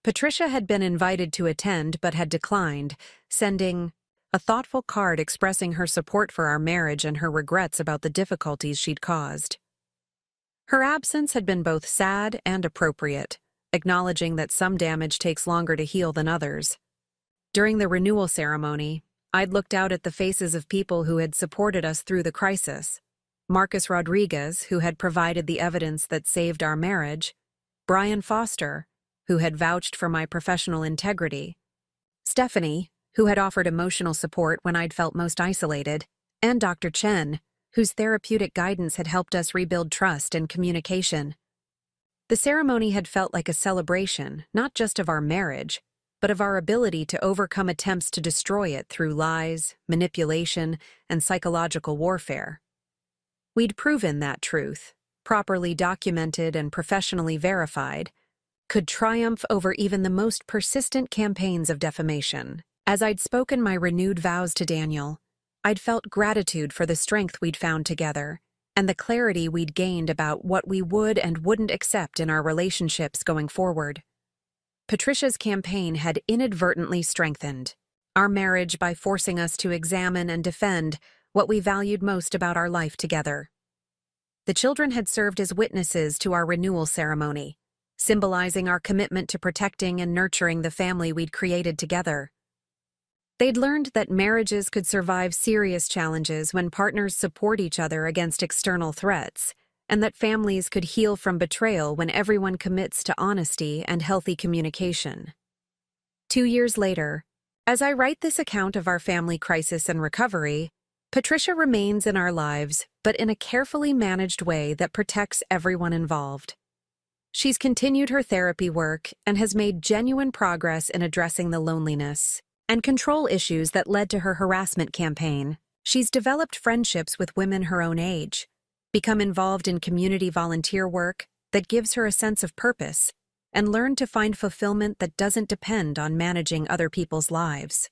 Patricia had been invited to attend but had declined, sending a thoughtful card expressing her support for our marriage and her regrets about the difficulties she'd caused. Her absence had been both sad and appropriate, acknowledging that some damage takes longer to heal than others. During the renewal ceremony, I'd looked out at the faces of people who had supported us through the crisis. Marcus Rodriguez, who had provided the evidence that saved our marriage, Brian Foster, who had vouched for my professional integrity, Stephanie, who had offered emotional support when I'd felt most isolated, and Dr. Chen, whose therapeutic guidance had helped us rebuild trust and communication. The ceremony had felt like a celebration, not just of our marriage, but of our ability to overcome attempts to destroy it through lies, manipulation, and psychological warfare. We'd proven that truth, properly documented and professionally verified, could triumph over even the most persistent campaigns of defamation. As I'd spoken my renewed vows to Daniel, I'd felt gratitude for the strength we'd found together and the clarity we'd gained about what we would and wouldn't accept in our relationships going forward. Patricia's campaign had inadvertently strengthened our marriage by forcing us to examine and defend what we valued most about our life together. The children had served as witnesses to our renewal ceremony, symbolizing our commitment to protecting and nurturing the family we'd created together. They'd learned that marriages could survive serious challenges when partners support each other against external threats, and that families could heal from betrayal when everyone commits to honesty and healthy communication. 2 years later, as I write this account of our family crisis and recovery, Patricia remains in our lives, but in a carefully managed way that protects everyone involved. She's continued her therapy work and has made genuine progress in addressing the loneliness and control issues that led to her harassment campaign. She's developed friendships with women her own age, become involved in community volunteer work that gives her a sense of purpose, and learned to find fulfillment that doesn't depend on managing other people's lives.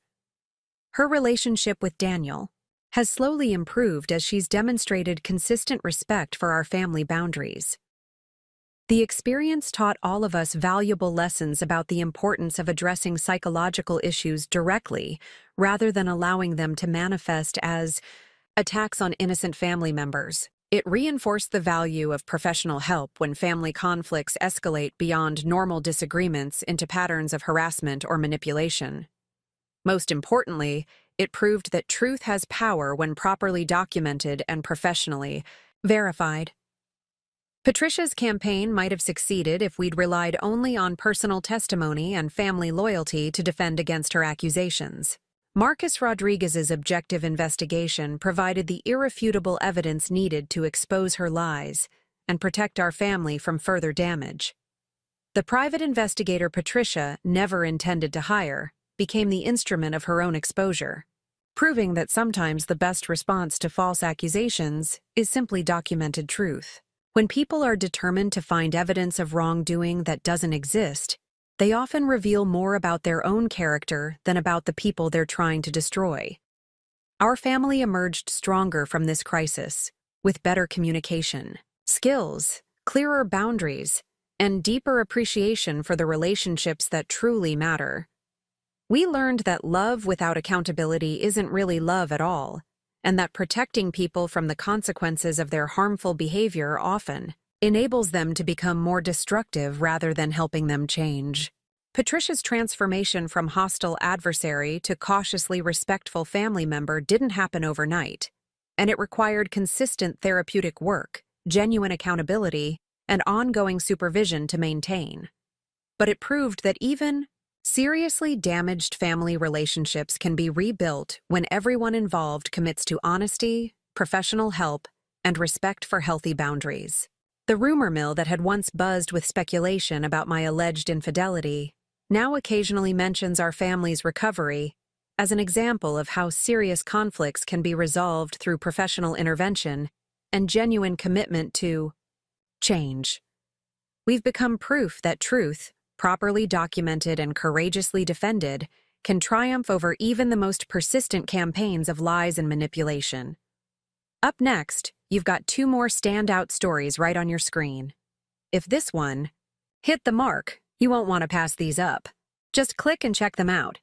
Her relationship with Daniel has slowly improved as she's demonstrated consistent respect for our family boundaries. The experience taught all of us valuable lessons about the importance of addressing psychological issues directly, rather than allowing them to manifest as attacks on innocent family members. It reinforced the value of professional help when family conflicts escalate beyond normal disagreements into patterns of harassment or manipulation. Most importantly, it proved that truth has power when properly documented and professionally verified. Patricia's campaign might have succeeded if we'd relied only on personal testimony and family loyalty to defend against her accusations. Marcus Rodriguez's objective investigation provided the irrefutable evidence needed to expose her lies and protect our family from further damage. The private investigator Patricia never intended to hire became the instrument of her own exposure, proving that sometimes the best response to false accusations is simply documented truth. When people are determined to find evidence of wrongdoing that doesn't exist, they often reveal more about their own character than about the people they're trying to destroy. Our family emerged stronger from this crisis, with better communication, skills, clearer boundaries, and deeper appreciation for the relationships that truly matter. We learned that love without accountability isn't really love at all, and that protecting people from the consequences of their harmful behavior often enables them to become more destructive rather than helping them change. Patricia's transformation from hostile adversary to cautiously respectful family member didn't happen overnight, and it required consistent therapeutic work, genuine accountability, and ongoing supervision to maintain. But it proved that even seriously damaged family relationships can be rebuilt when everyone involved commits to honesty, professional help, and respect for healthy boundaries. The rumor mill that had once buzzed with speculation about my alleged infidelity now occasionally mentions our family's recovery as an example of how serious conflicts can be resolved through professional intervention and genuine commitment to change. We've become proof that truth, properly documented and courageously defended, can triumph over even the most persistent campaigns of lies and manipulation. Up next, you've got 2 more standout stories right on your screen. If this one hit the mark, You won't want to pass these up. Just click and check them out.